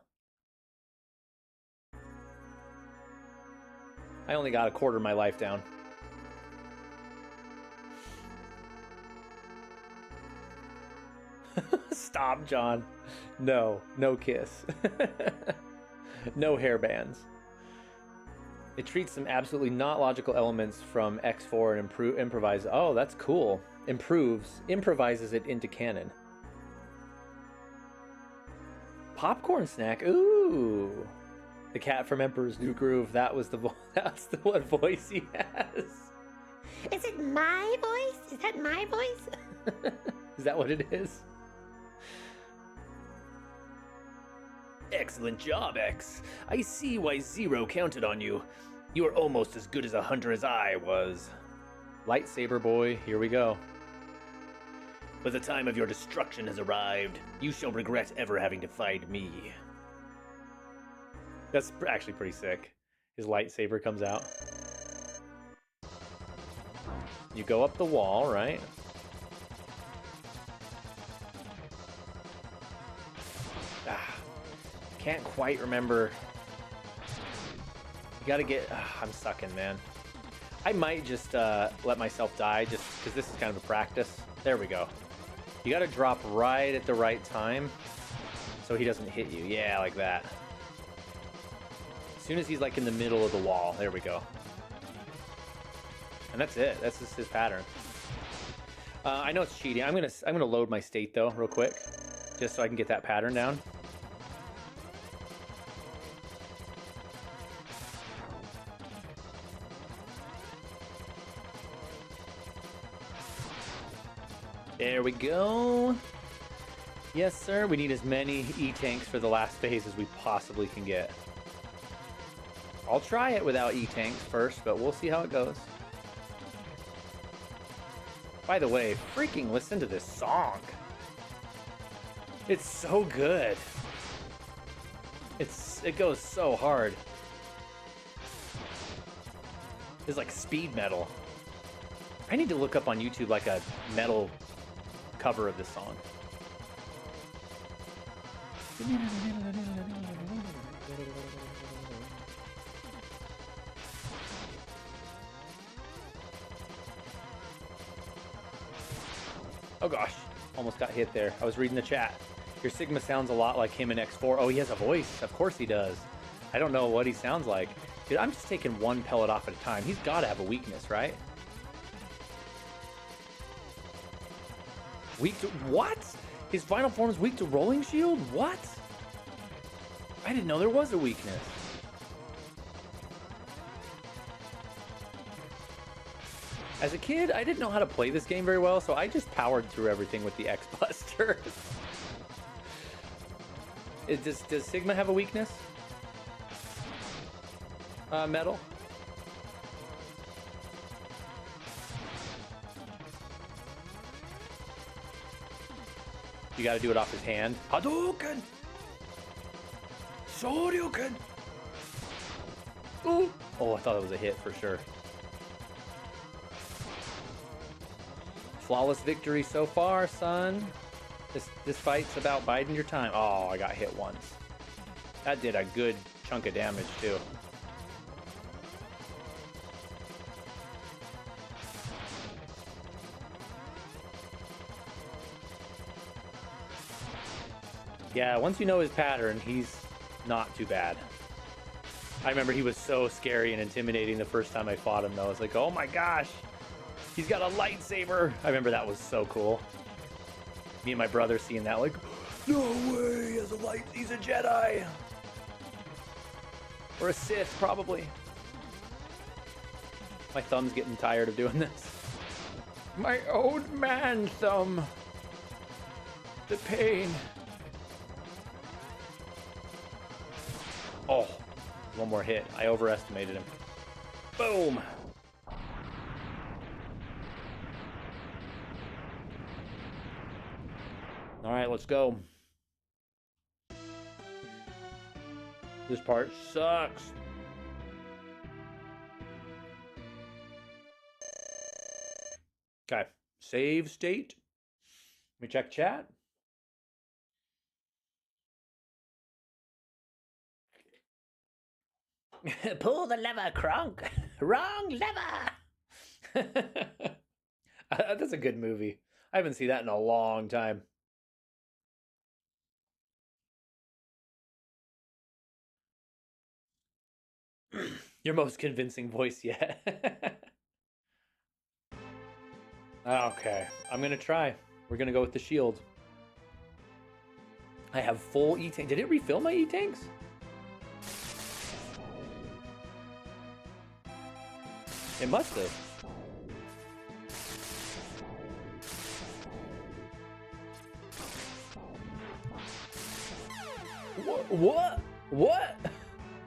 S1: I only got a quarter of my life down. Stop, John. No, no kiss. No hairbands. It treats some absolutely not logical elements from X4 and improvises. Oh, that's cool. Improvises it into canon. Popcorn snack. Ooh. The cat from Emperor's New Groove. That's the what voice he has.
S2: Is it my voice? Is that my voice?
S1: Is that what it is? Excellent job, X. I see why Zero counted on you. You are almost as good as a hunter as I was. Lightsaber boy, here we go. But the time of your destruction has arrived. You shall regret ever having to fight me. That's actually pretty sick. His lightsaber comes out. You go up the wall, right? Can't quite remember. You gotta get... I'm sucking, man. I might just let myself die just because this is kind of a practice. There we go. You gotta drop right at the right time so he doesn't hit you. Yeah, like that. As soon as he's like in the middle of the wall. There we go. And that's it. That's just his pattern. I know it's cheating. I'm gonna load my state though real quick, just so I can get that pattern down. There we go. Yes, sir. We need as many E-tanks for the last phase as we possibly can get. I'll try it without E-tanks first, but we'll see how it goes. By the way, freaking listen to this song. It's so good. It goes so hard. It's like speed metal. I need to look up on YouTube like a metal cover of this song. Oh gosh, almost got hit there. I was reading the chat. Your Sigma sounds a lot like him in X4. Oh, he has a voice. Of course he does. I don't know what he sounds like. Dude, I'm just taking one pellet off at a time. He's got to have a weakness, right? Weak to... What? His final form is weak to rolling shield? What? I didn't know there was a weakness. As a kid, I didn't know how to play this game very well, so I just powered through everything with the X-Buster. Does Sigma have a weakness? Metal? You gotta do it off his hand. Hadouken! Shoryuken! Ooh! Oh, I thought it was a hit for sure. Flawless victory so far, son. This fight's about biding your time. Oh, I got hit once. That did a good chunk of damage too. Yeah, once you know his pattern, he's not too bad. I remember he was so scary and intimidating the first time I fought him though. I was like, oh my gosh, he's got a lightsaber. I remember that was so cool. Me and my brother seeing that, like, no way, he has a light, he's a Jedi. Or a Sith, probably. My thumb's getting tired of doing this. My old man thumb. The pain. Oh, one more hit. I overestimated him. Boom. All right, let's go. This part sucks. Okay, save state. Let me check chat. Pull the lever, Kronk. Wrong lever. That's a good movie. I haven't seen that in a long time. Your most convincing voice yet. Okay, I'm gonna try. We're gonna go with the shield. I have full E-tank. Did it refill my E-tanks? It must have. What? What?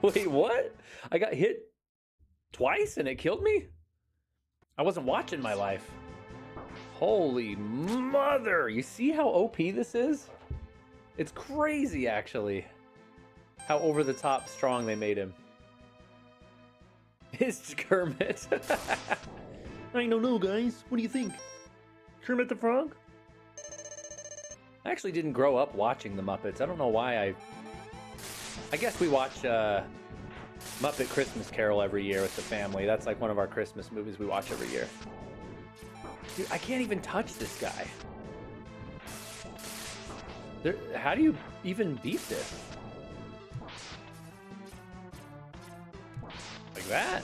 S1: Wait, what? I got hit twice and it killed me? I wasn't watching my life. Holy mother! You see how OP this is? It's crazy, actually. How over the top strong they made him. It's Kermit.
S3: I don't know, guys. What do you think? Kermit the Frog?
S1: I actually didn't grow up watching the Muppets. I don't know why I guess we watch Muppet Christmas Carol every year with the family. That's like one of our Christmas movies we watch every year. Dude, I can't even touch this guy. How do you even beat this? Like that?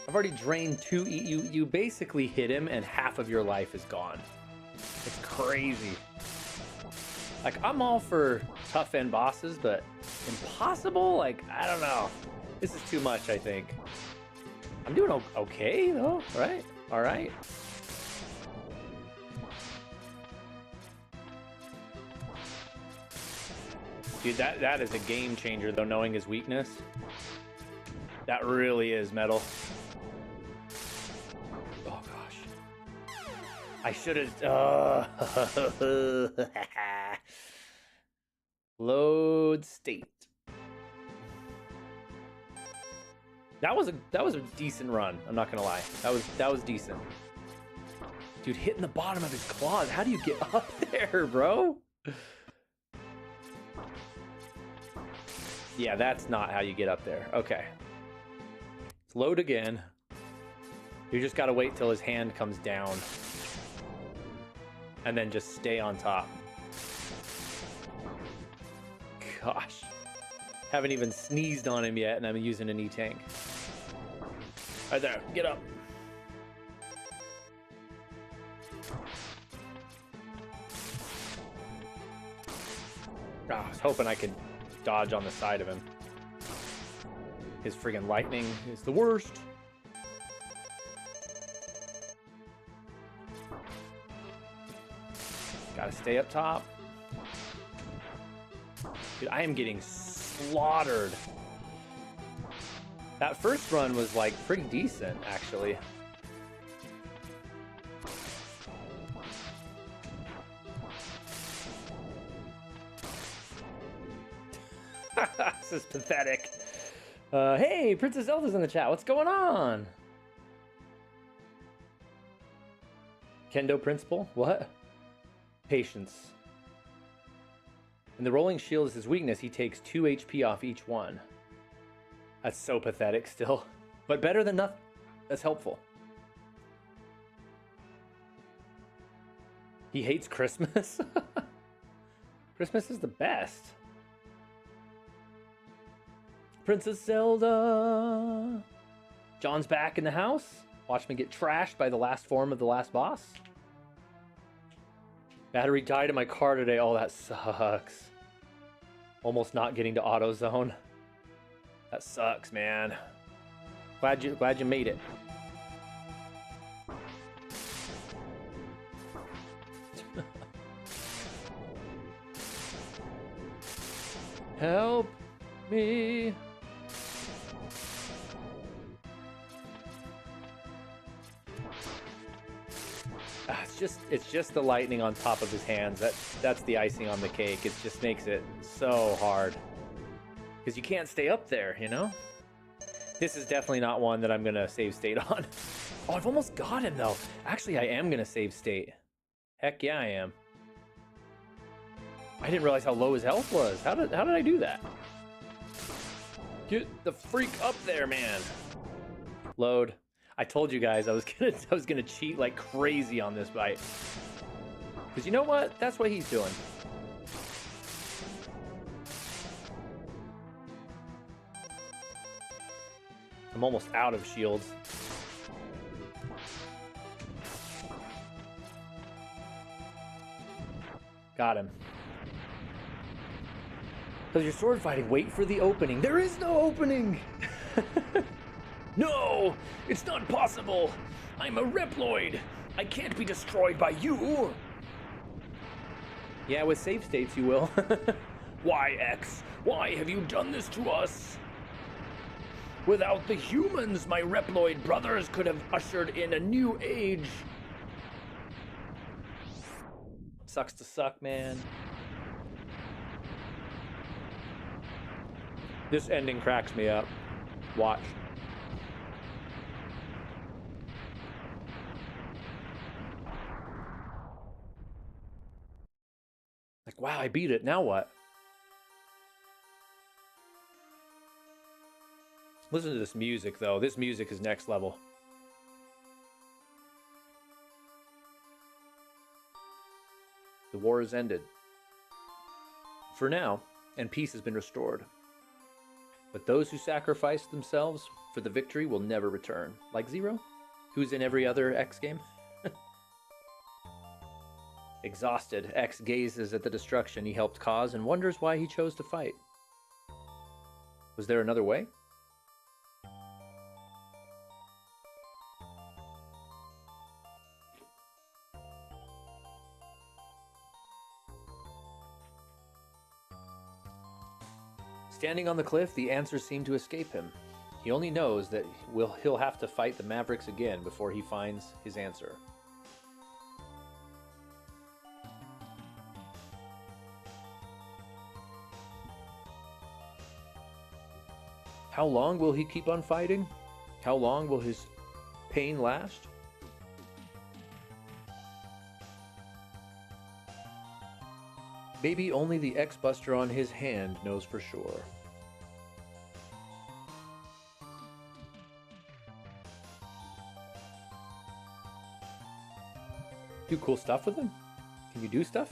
S1: I've already drained two. You basically hit him and half of your life is gone. It's crazy. Like, I'm all for tough end bosses, but impossible? Like, I don't know. This is too much, I think. I'm doing okay, though, right? All right. Dude, that is a game changer, though, knowing his weakness. That really is metal. Oh, gosh. I should have... Load state. That was a decent run. I'm not gonna lie. That was decent. Dude, hitting the bottom of his claws. How do you get up there, bro? Yeah, that's not how you get up there. Okay. Let's load again. You just gotta wait till his hand comes down. And then just stay on top. Gosh. Haven't even sneezed on him yet, and I'm using an E-tank. Right there, get up. Oh, I was hoping I could dodge on the side of him. His friggin' lightning is the worst. Gotta stay up top. Dude, I am getting slaughtered. That first run was like pretty decent, actually. This is pathetic. Hey, Princess Zelda's in the chat. What's going on? Kendo principle? What? Patience. And the rolling shield is his weakness. He takes 2 HP off each one. That's so pathetic still. But better than nothing. That's helpful. He hates Christmas. Christmas is the best. Princess Zelda. John's back in the house. Watch me get trashed by the last form of the last boss. Battery died in my car today. Oh, that sucks. Almost not getting to AutoZone. That sucks, man. Glad you made it. Help me. It's just the lightning on top of his hands. That's the icing on the cake. It just makes it so hard. Because you can't stay up there, you know? This is definitely not one that I'm going to save state on. Oh, I've almost got him, though. Actually, I am going to save state. Heck yeah, I am. I didn't realize how low his health was. How did I do that? Get the freak up there, man. Load. I told you guys I was gonna cheat like crazy on this fight. Because you know what? That's what he's doing. I'm almost out of shields. Got him. Because you're sword fighting, wait for the opening. There is no opening! No! It's not possible! I'm a Reploid! I can't be destroyed by you! Yeah, with save states you will. Why, X? Why have you done this to us? Without the humans, my Reploid brothers could have ushered in a new age. Sucks to suck, man. This ending cracks me up. Watch. Like, wow, I beat it. Now what? Listen to this music, though. This music is next level. The war has ended. For now, and peace has been restored. But those who sacrificed themselves for the victory will never return. Like Zero, who's in every other X game. Exhausted, X gazes at the destruction he helped cause and wonders why he chose to fight. Was there another way? Standing on the cliff, the answers seem to escape him. He only knows that he'll have to fight the Mavericks again before he finds his answer. How long will he keep on fighting? How long will his pain last? Maybe only the X-Buster on his hand knows for sure. Do cool stuff with him? Can you do stuff?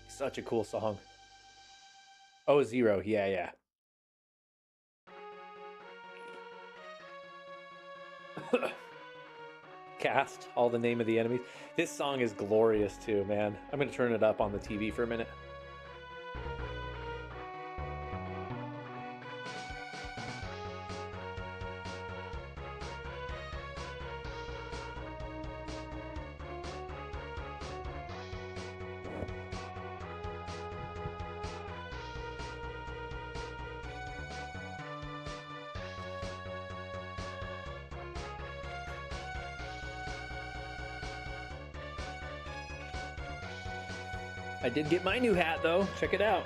S1: Such a cool song. Oh, Zero. Yeah, yeah. Cast all the name of the enemies. This song is glorious too, man. I'm going to turn it up on the TV for a minute. I did get my new hat though. Check it out.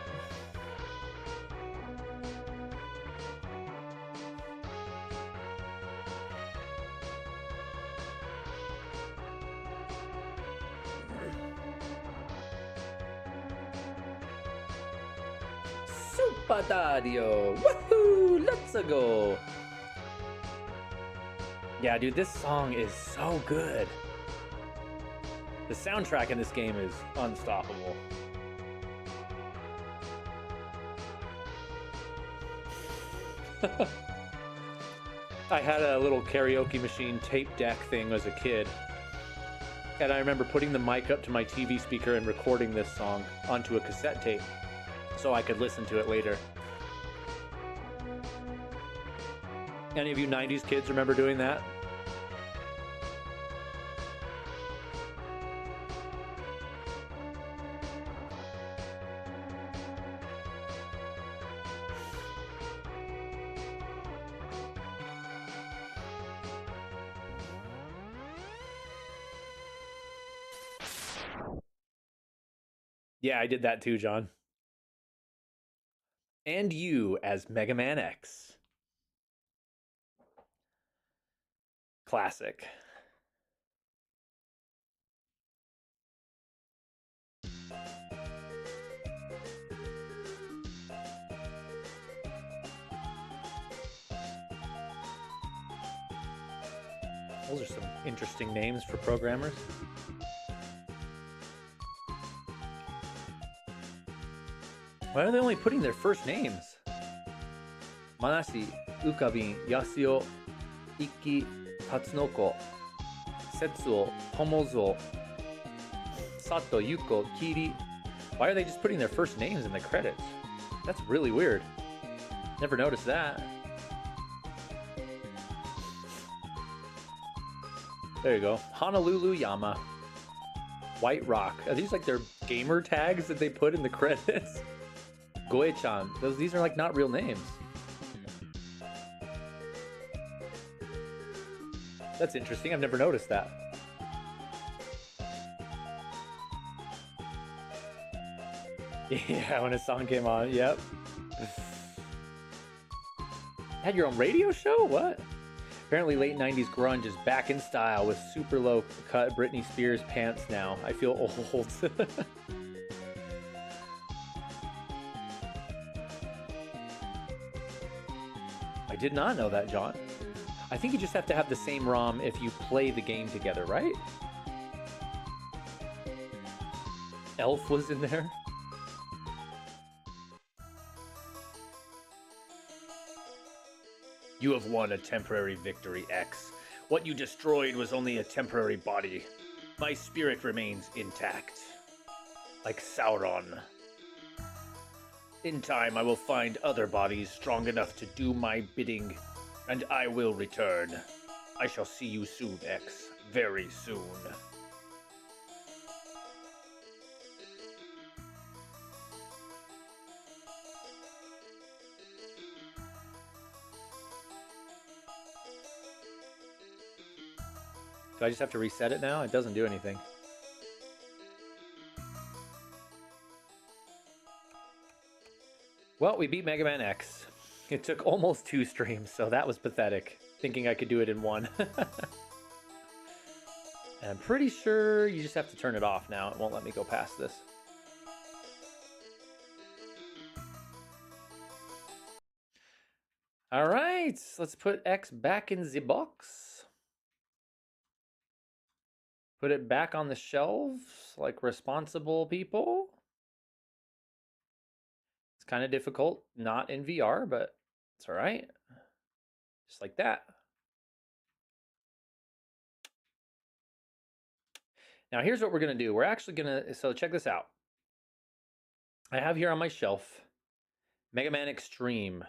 S1: Super Dario! Woohoo! Let's go! Yeah, dude, this song is so good. The soundtrack in this game is unstoppable. I had a little karaoke machine tape deck thing as a kid. And I remember putting the mic up to my TV speaker and recording this song onto a cassette tape so I could listen to it later. Any of you 90s kids remember doing that? Yeah, I did that too, John. And you as Megaman X. Classic. Those are some interesting names for programmers. Why are they only putting their first names? Manashi, Ukabin, Yasuo, Ikki, Tatsunoko, Setsuo, Tomozo, Sato, Yuko, Kiri. Why are they just putting their first names in the credits? That's really weird. Never noticed that. There you go. Honolulu Yama. White Rock. Are these like their gamer tags that they put in the credits? Goe-chan. These are like not real names. That's interesting. I've never noticed that. Yeah, when a song came on, yep. Had your own radio show? What? Apparently late 90s grunge is back in style with super low cut Britney Spears pants now. I feel old. I did not know that, John. I think you just have to have the same ROM if you play the game together, right? Elf was in there. You have won a temporary victory, X. What you destroyed was only a temporary body. My spirit remains intact. Like Sauron. In time, I will find other bodies strong enough to do my bidding, and I will return. I shall see you soon, X. Very soon. Do I just have to reset it now? It doesn't do anything. Well, we beat Mega Man X. It took almost 2 streams, so that was pathetic. Thinking I could do it in 1. And I'm pretty sure you just have to turn it off now. It won't let me go past this. All right, let's put X back in the box. Put it back on the shelves like responsible people. It's kind of difficult, not in VR, but it's all right. Just like that. Now here's what we're gonna do. We're actually gonna, so check this out. I have here on my shelf Megaman Xtreme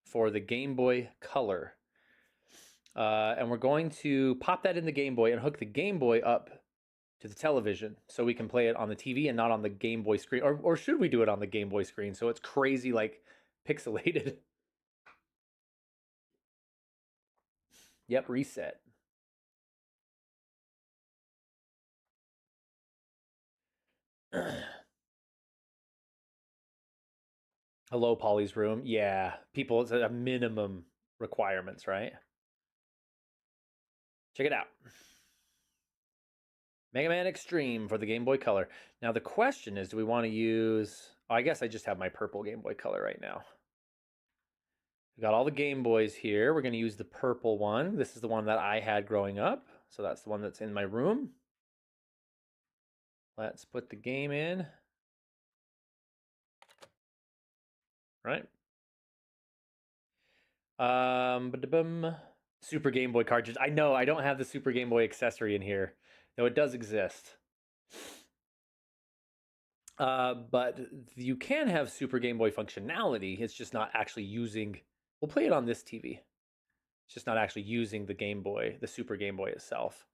S1: for the Game Boy Color. And we're going to pop that in the Game Boy and hook the Game Boy up to the television so we can play it on the TV and not on the Game Boy screen. Or should we do it on the Game Boy screen so it's crazy, like, pixelated? Yep, reset. Hello, Polly's room. Yeah, people, it's a minimum requirements, right? Check it out. Mega Man Xtreme for the Game Boy Color. Now the question is, do we want to use... Oh, I guess I just have my purple Game Boy Color right now. We got all the Game Boys here. We're going to use the purple one. This is the one that I had growing up. So that's the one that's in my room. Let's put the game in. Right. Super Game Boy cartridge. I know, I don't have the Super Game Boy accessory in here, though it does exist. But you can have Super Game Boy functionality. It's just not actually using... We'll play it on this TV. It's just not actually using the Game Boy, the Super Game Boy itself.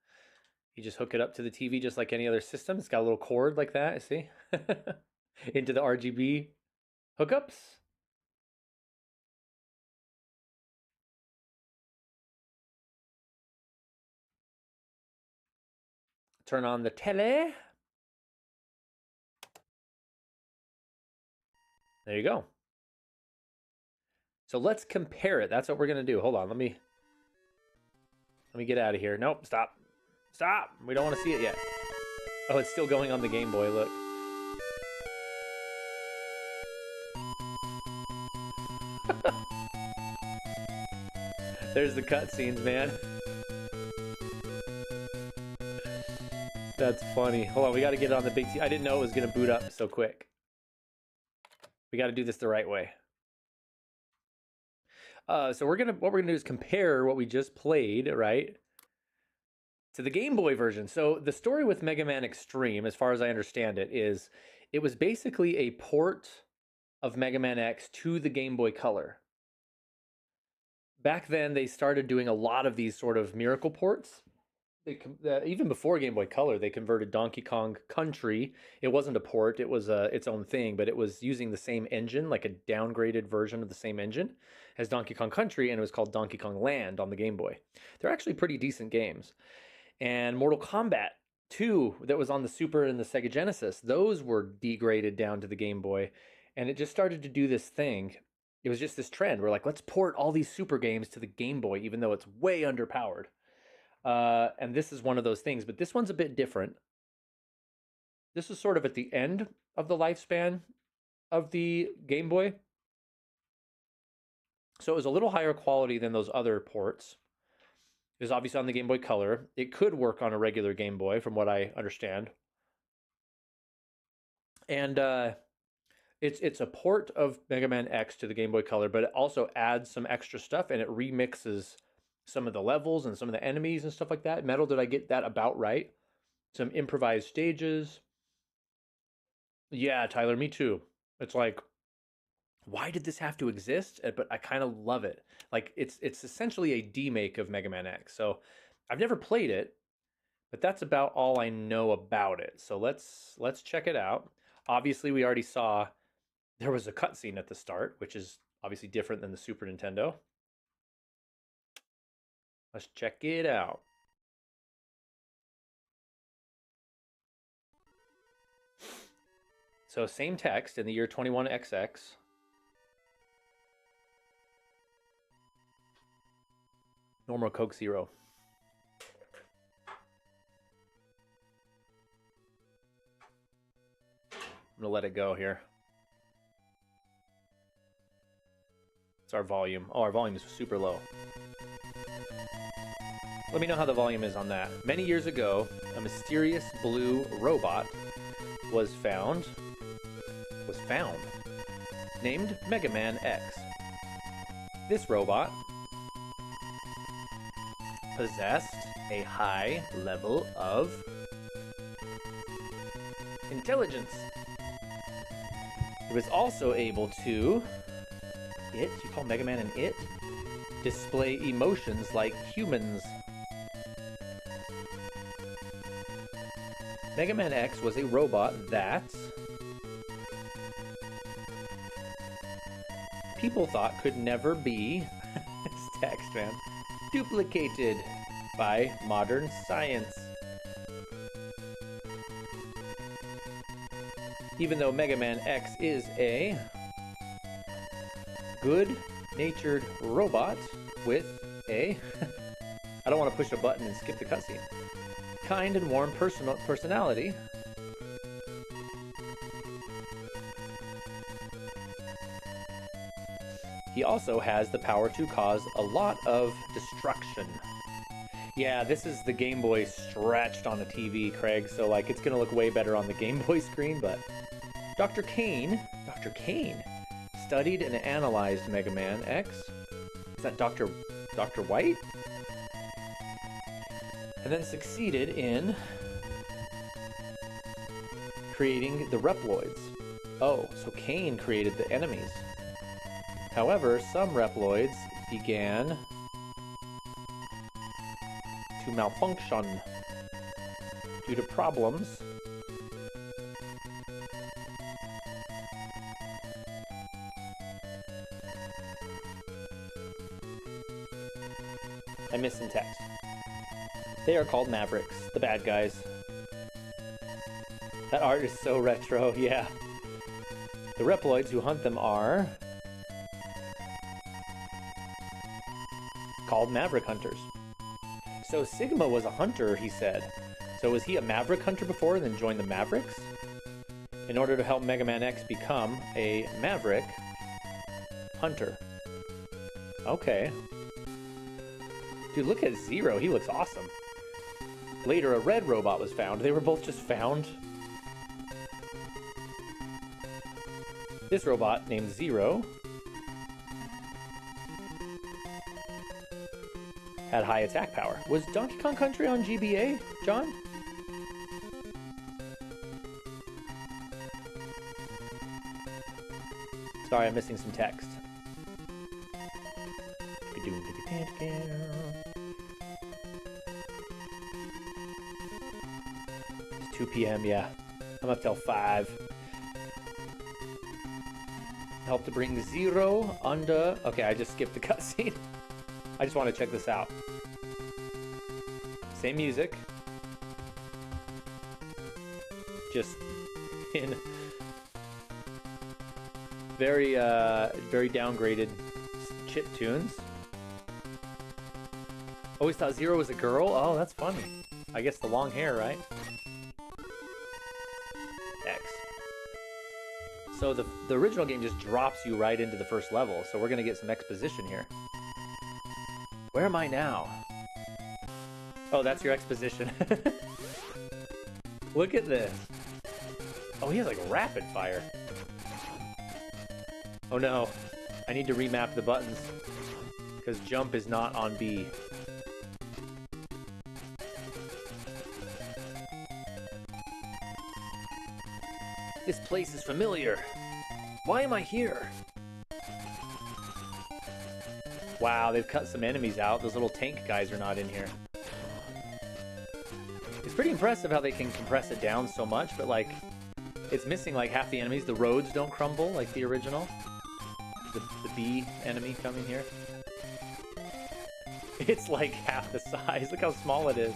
S1: You just hook it up to the TV just like any other system. It's got a little cord like that, you see? Into the RGB hookups. Turn on the tele. There you go. So let's compare it. That's what we're going to do. Hold on. Let me get out of here. Nope. Stop. Stop. We don't want to see it yet. Oh, it's still going on the Game Boy. Look. There's the cutscenes, man. That's funny. Hold on. We got to get it on the big TV. I didn't know it was going to boot up so quick. We got to do this the right way. So what we're gonna do is compare what we just played, right, to the Game Boy version. So the story with Mega Man Xtreme, as far as I understand it, is it was basically a port of Mega Man X to the Game Boy Color. Back then, they started doing a lot of these sort of miracle ports. Even before Game Boy Color, they converted Donkey Kong Country. It wasn't a port, it was its own thing, but it was using the same engine, like a downgraded version of the same engine. as Donkey Kong Country, and it was called Donkey Kong Land on the Game Boy. They're actually pretty decent games. And Mortal Kombat 2, that was on the Super and the Sega Genesis, those were degraded down to the Game Boy. And it just started to do this thing. It was just this trend. We're like, let's port all these Super games to the Game Boy, even though it's way underpowered. And this is one of those things, but this one's a bit different. This is sort of at the end of the lifespan of the Game Boy. So it was a little higher quality than those other ports. It was obviously on the Game Boy Color. It could work on a regular Game Boy, from what I understand. And it's a port of Mega Man X to the Game Boy Color, but it also adds some extra stuff, and it remixes some of the levels and some of the enemies and stuff like that. Metal, did I get that about right? Some improvised stages. Yeah, Tyler, me too. It's like, why did this have to exist? But I kind of love it. Like, it's essentially a demake of Mega Man X. So I've never played it, but that's about all I know about it. So let's check it out. Obviously, we already saw there was a cutscene at the start, which is obviously different than the Super Nintendo. Let's check it out. So same text in the year 21XX. Normal Coke Zero. I'm gonna let it go here. It's our volume. Oh, our volume is super low. Let me know how the volume is on that. Many years ago, a mysterious blue robot was found, named Megaman X. This robot possessed a high level of intelligence. It was also able to, you call Mega Man an it? Display emotions like humans. Mega Man X was a robot that people thought could never be, it's text, man, duplicated by modern science. Even though Mega Man X is a good-natured robot with a, I don't want to push a button and skip the cutscene, kind and warm personality. He also has the power to cause a lot of destruction. Yeah, this is the Game Boy stretched on a TV, Craig, so like it's gonna look way better on the Game Boy screen, but Dr. Kane studied and analyzed Mega Man X. Is that Dr. White? And then succeeded in creating the Reploids. Oh, so Kane created the enemies. However, some Reploids began to malfunction due to problems I missed some text. They are called Mavericks, the bad guys. That art is so retro, yeah. The Reploids who hunt them are called Maverick Hunters. So Sigma was a hunter, he said. So was he a Maverick Hunter before and then joined the Mavericks? In order to help Mega Man X become a Maverick Hunter. Okay. Dude, look at Zero. He looks awesome. Later, a red robot was found. They were both just found. This robot, named Zero, had high attack power. Was Donkey Kong Country on GBA, John? Sorry, I'm missing some text. It's 2 p.m., yeah. I'm up till 5. Help to bring Zero under... Okay, I just skipped the cutscene. I just want to check this out. Same music. Just in very downgraded chip tunes. Always thought Zero was a girl. Oh, that's funny. I guess the long hair, right? X. So the original game just drops you right into the first level. So we're gonna get some exposition here. Where am I now? Oh, that's your exposition. Look at this. Oh, he has like rapid fire. Oh no, I need to remap the buttons because jump is not on B. This place is familiar. Why am I here? Wow, they've cut some enemies out. Those little tank guys are not in here. It's pretty impressive how they can compress it down so much, but like, it's missing like half the enemies. The roads don't crumble like the original. The bee enemy coming here. It's like half the size. Look how small it is.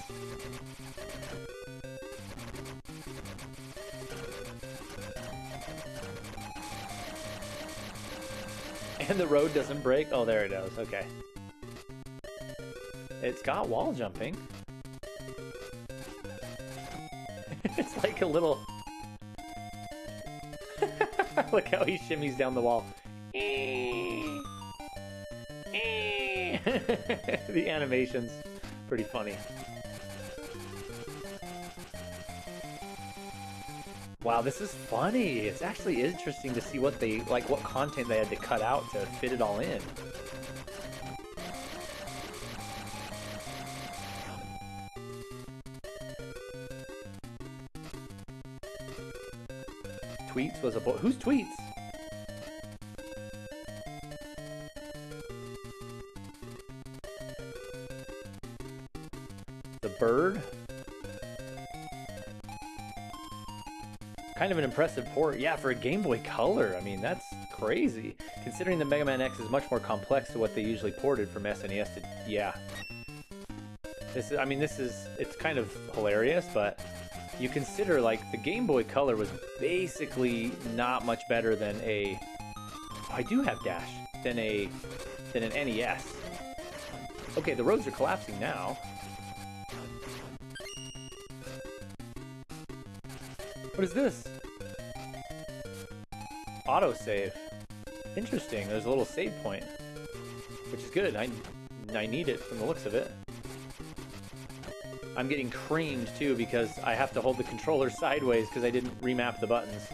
S1: And the road doesn't break? Oh, there it goes. Okay. It's got wall jumping. It's like a little... Look how he shimmies down the wall. The animation's pretty funny. Wow, this is funny. It's actually interesting to see what they like, what content they had to cut out to fit it all in. Tweets was a boy. Who's Tweets? The bird? Kind of an impressive port. Yeah, for a Game Boy Color. I mean, that's crazy. Considering the Mega Man X is much more complex to what they usually ported from SNES to... Yeah. This is, I mean, it's kind of hilarious, but you consider, like, the Game Boy Color was basically not much better than a... Oh, I do have Dash. Than an NES. Okay, the roads are collapsing now. What is this? Autosave. Interesting, there's a little save point. Which is good, I need it from the looks of it. I'm getting creamed too because I have to hold the controller sideways because I didn't remap the buttons.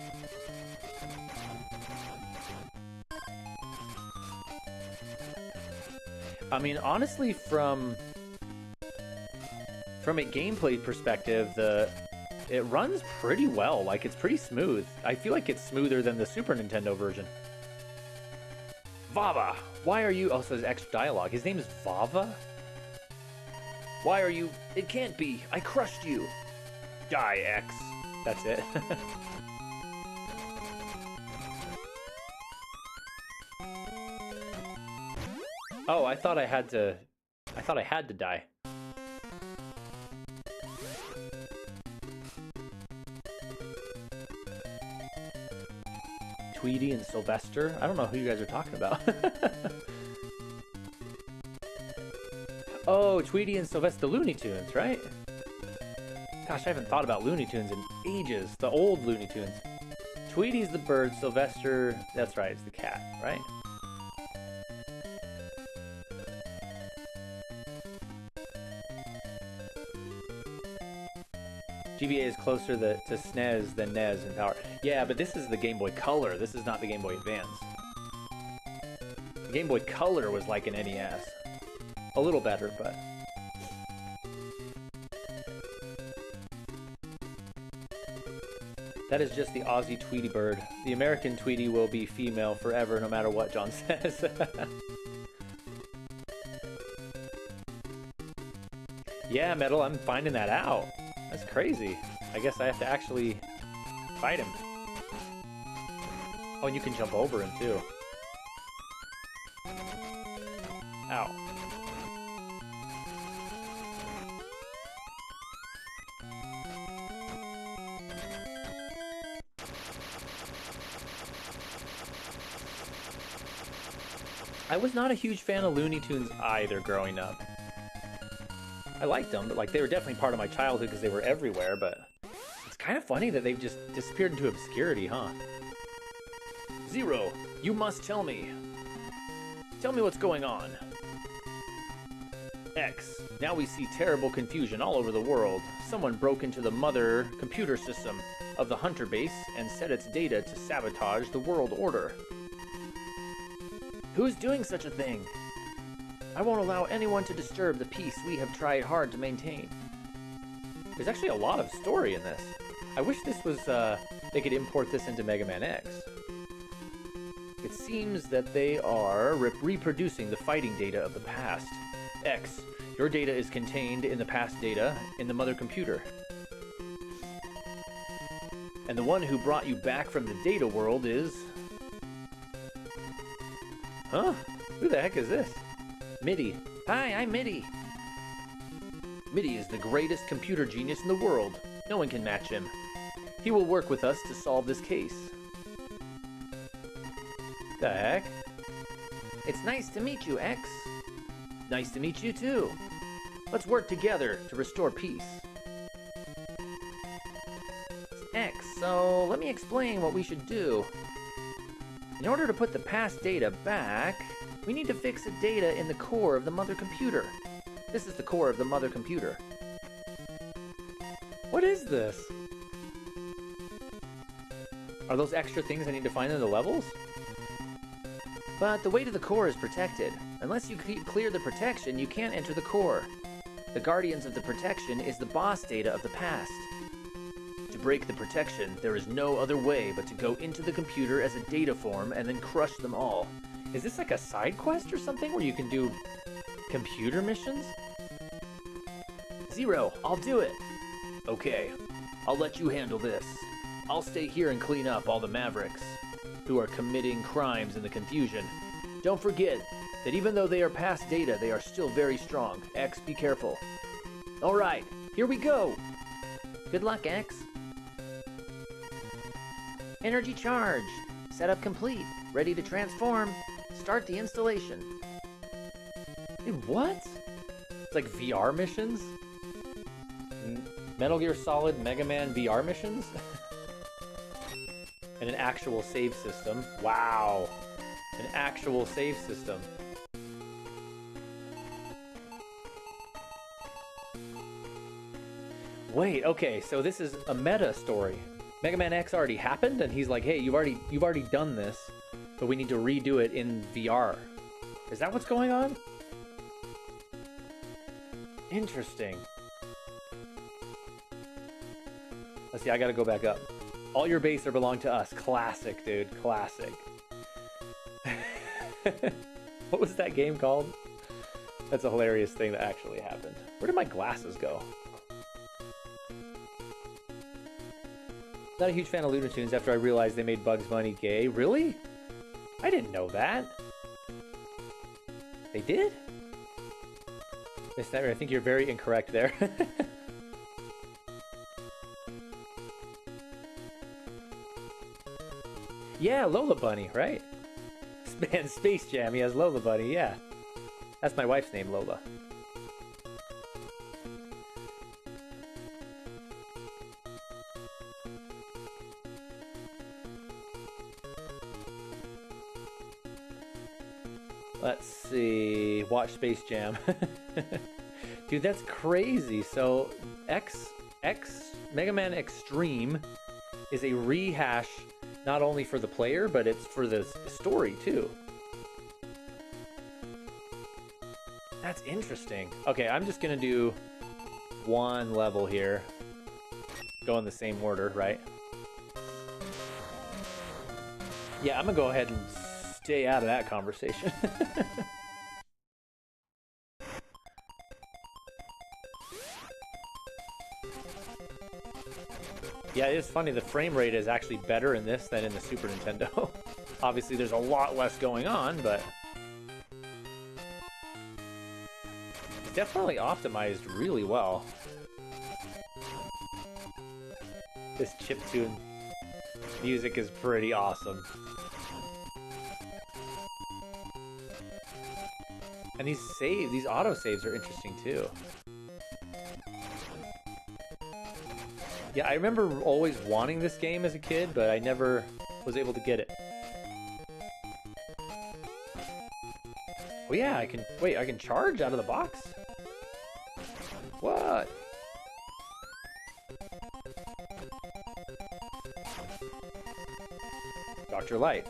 S1: I mean, honestly, from a gameplay perspective, it runs pretty well. Like, it's pretty smooth. I feel like it's smoother than the Super Nintendo version. Vava, why are you... Oh, so there's extra dialogue. His name is Vava? Why are you... It can't be. I crushed you. Die, X. That's it. Oh, I thought I had to die. Tweety and Sylvester. I don't know who you guys are talking about. Oh, Tweety and Sylvester, the Looney Tunes, right? Gosh, I haven't thought about Looney Tunes in ages. The old Looney Tunes. Tweety's the bird, Sylvester, that's right, it's the cat, right? GBA is closer to SNES than NES in power. Yeah, but this is the Game Boy Color. This is not the Game Boy Advance. The Game Boy Color was like an NES. A little better, but... That is just the Aussie Tweety bird. The American Tweety will be female forever, no matter what John says. Yeah, Metal, I'm finding that out. That's crazy. I guess I have to actually fight him. Oh, and you can jump over him too. Ow. I was not a huge fan of Looney Tunes either growing up. I liked them, but like they were definitely part of my childhood because they were everywhere, but it's kind of funny that they've just disappeared into obscurity, huh? Zero, you must tell me. Tell me what's going on. X, now we see terrible confusion all over the world. Someone broke into the mother computer system of the Hunter base and set its data to sabotage the world order. Who's doing such a thing? I won't allow anyone to disturb the peace we have tried hard to maintain. There's actually a lot of story in this. I wish this was, they could import this into Mega Man X. It seems that they are reproducing the fighting data of the past. X, your data is contained in the past data in the mother computer. And the one who brought you back from the data world is... Huh? Who the heck is this? Middy. Hi, I'm Middy. Middy is the greatest computer genius in the world. No one can match him. He will work with us to solve this case. The heck? It's nice to meet you, X. Nice to meet you too. Let's work together to restore peace. X, so let me explain what we should do. In order to put the past data back, we need to fix the data in the core of the mother computer. This is the core of the mother computer. What is this? Are those extra things I need to find in the levels? But the way to the core is protected. Unless you clear the protection, you can't enter the core. The guardians of the protection is the boss data of the past. To break the protection, there is no other way but to go into the computer as a data form and then crush them all. Is this like a side quest or something where you can do computer missions? Zero, I'll do it. Okay, I'll let you handle this. I'll stay here and clean up all the Mavericks who are committing crimes in the confusion. Don't forget that even though they are past data, they are still very strong. X, be careful. All right, here we go. Good luck, X. Energy charge. Setup complete. Ready to transform. Start the installation. Dude, what? It's like VR missions? Metal Gear Solid Mega Man VR missions? And an actual save system. Wow. An actual save system. Wait, okay, so this is a meta story. Mega Man X already happened, and he's like, hey, you've already done this, but we need to redo it in VR. Is that what's going on? Interesting. Let's see, I gotta go back up. All your base are belong to us. Classic, dude. Classic. What was that game called? That's a hilarious thing that actually happened. Where did my glasses go? Not a huge fan of Looney Tunes after I realized they made Bugs Bunny gay. Really? I didn't know that. They did? Miss Nightmare, I think you're very incorrect there. Yeah, Lola Bunny, right? Man, Space Jam, he has Lola Bunny, yeah. That's my wife's name, Lola. Let's see. Watch Space Jam. Dude, that's crazy. So, Mega Man Xtreme is a rehash not only for the player, but it's for the story too. That's interesting. Okay, I'm just gonna do one level here. Go in the same order, right? Yeah, I'm gonna go ahead and stay out of that conversation. Yeah, it is funny. The frame rate is actually better in this than in the Super Nintendo. Obviously, there's a lot less going on, but it's definitely optimized really well. This chiptune music is pretty awesome. And these auto saves are interesting too. Yeah, I remember always wanting this game as a kid, but I never was able to get it. Oh yeah, I can charge out of the box? What? Dr. Light.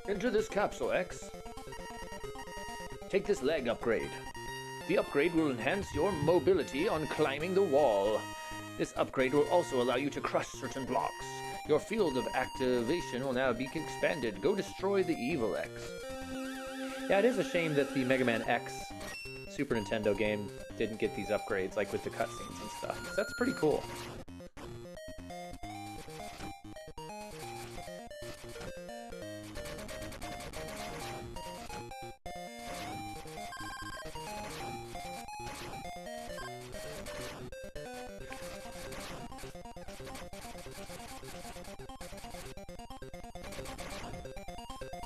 S1: Enter this capsule, X. Take this leg upgrade. The upgrade will enhance your mobility on climbing the wall. This upgrade will also allow you to crush certain blocks. Your field of activation will now be expanded. Go destroy the evil X. Yeah, it is a shame that the Mega Man X Super Nintendo game didn't get these upgrades, like with the cutscenes and stuff. 'Cause that's pretty cool.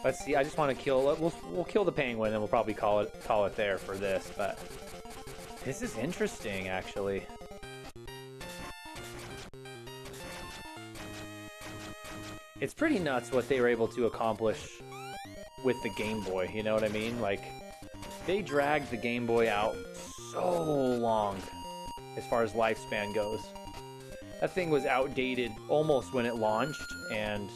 S1: Let's see. I just want to kill. We'll kill the penguin, and we'll probably call it there for this. But this is interesting, actually. It's pretty nuts what they were able to accomplish with the Game Boy. You know what I mean? Like, they dragged the Game Boy out so long as far as lifespan goes. That thing was outdated almost when it launched, and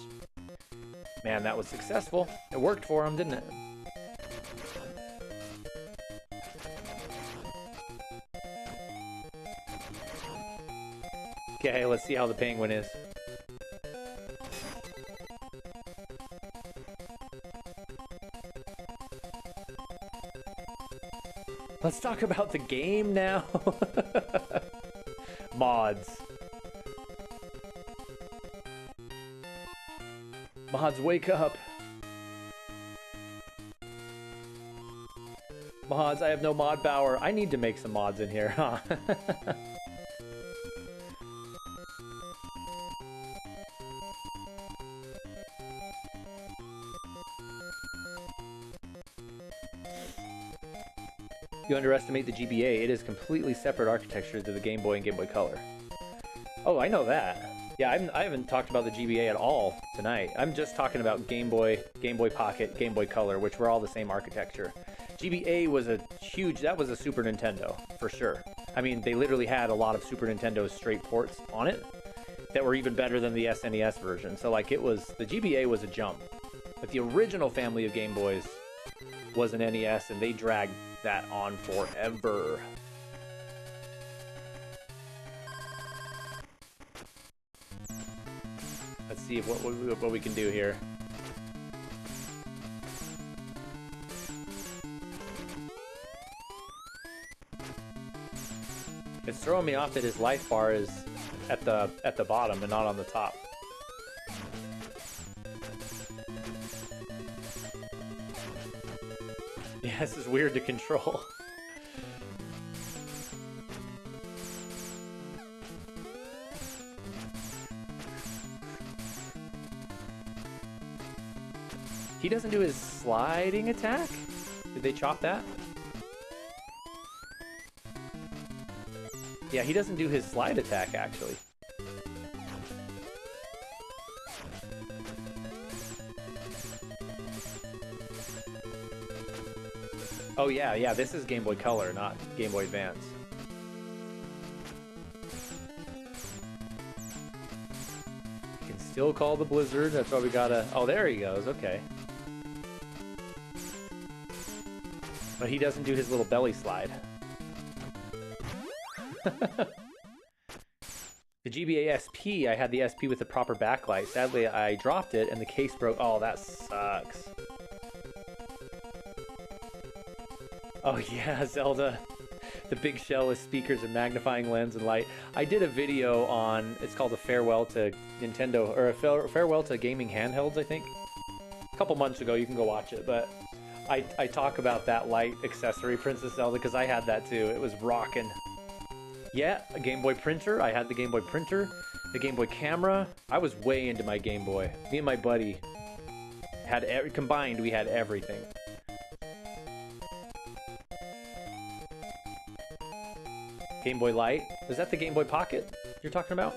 S1: man, that was successful. It worked for him, didn't it? Okay, let's see how the penguin is. Let's talk about the game now. Mods. Mods, wake up! Mods, I have no mod power. I need to make some mods in here, huh? You underestimate the GBA. It is completely separate architecture to the Game Boy and Game Boy Color. Oh, I know that. Yeah, I haven't talked about the GBA at all tonight. I'm just talking about Game Boy, Game Boy Pocket, Game Boy Color, which were all the same architecture. GBA was that was a Super Nintendo, for sure. I mean, they literally had a lot of Super Nintendo straight ports on it that were even better than the SNES version. So, like, the GBA was a jump. But the original family of Game Boys was an NES, and they dragged that on forever. Let's see what we can do here. It's throwing me off that his life bar is at the bottom and not on the top. Yeah, this is weird to control. He doesn't do his sliding attack? Did they chop that? Yeah, he doesn't do his slide attack, actually. Oh yeah, this is Game Boy Color, not Game Boy Advance. You can still call the blizzard, that's why we gotta... Oh, there he goes, okay. But he doesn't do his little belly slide. The GBA SP, I had the SP with the proper backlight. Sadly, I dropped it and the case broke. Oh, that sucks. Oh yeah, Zelda. The big shell with speakers and magnifying lens and light. I did a video on, it's called a farewell to Nintendo, or a farewell to gaming handhelds, I think. A couple months ago, you can go watch it, but I talk about that light accessory, Princess Zelda, because I had that too. It was rocking. Yeah, a Game Boy printer. I had the Game Boy printer, the Game Boy camera. I was way into my Game Boy. Me and my buddy had combined, we had everything. Game Boy Light. Was that the Game Boy Pocket you're talking about?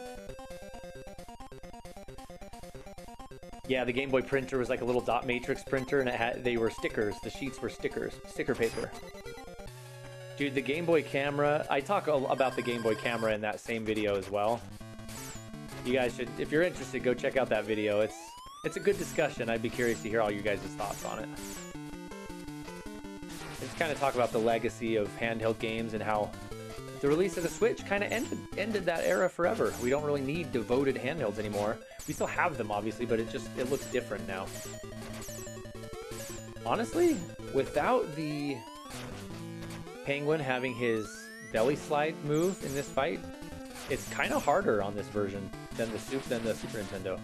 S1: Yeah, the Game Boy printer was like a little dot matrix printer, and it had, they were stickers. The sheets were stickers, sticker paper. Dude, the Game Boy camera, I talk about the Game Boy camera in that same video as well. You guys should, if you're interested, go check out that video. It's a good discussion. I'd be curious to hear all you guys' thoughts on it. Just kind of talk about the legacy of handheld games and how the release of the Switch kind of ended that era forever. We don't really need devoted handhelds anymore. We still have them, obviously, but it looks different now. Honestly, without the Penguin having his belly slide move in this fight, it's kind of harder on this version than the Super Nintendo.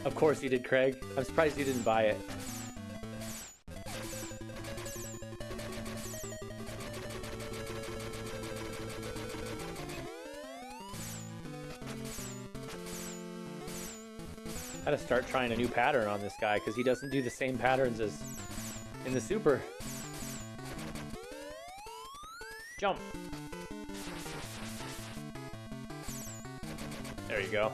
S1: Of course you did, Craig. I'm surprised you didn't buy it. I gotta start trying a new pattern on this guy because he doesn't do the same patterns as in the Super. Jump. There you go.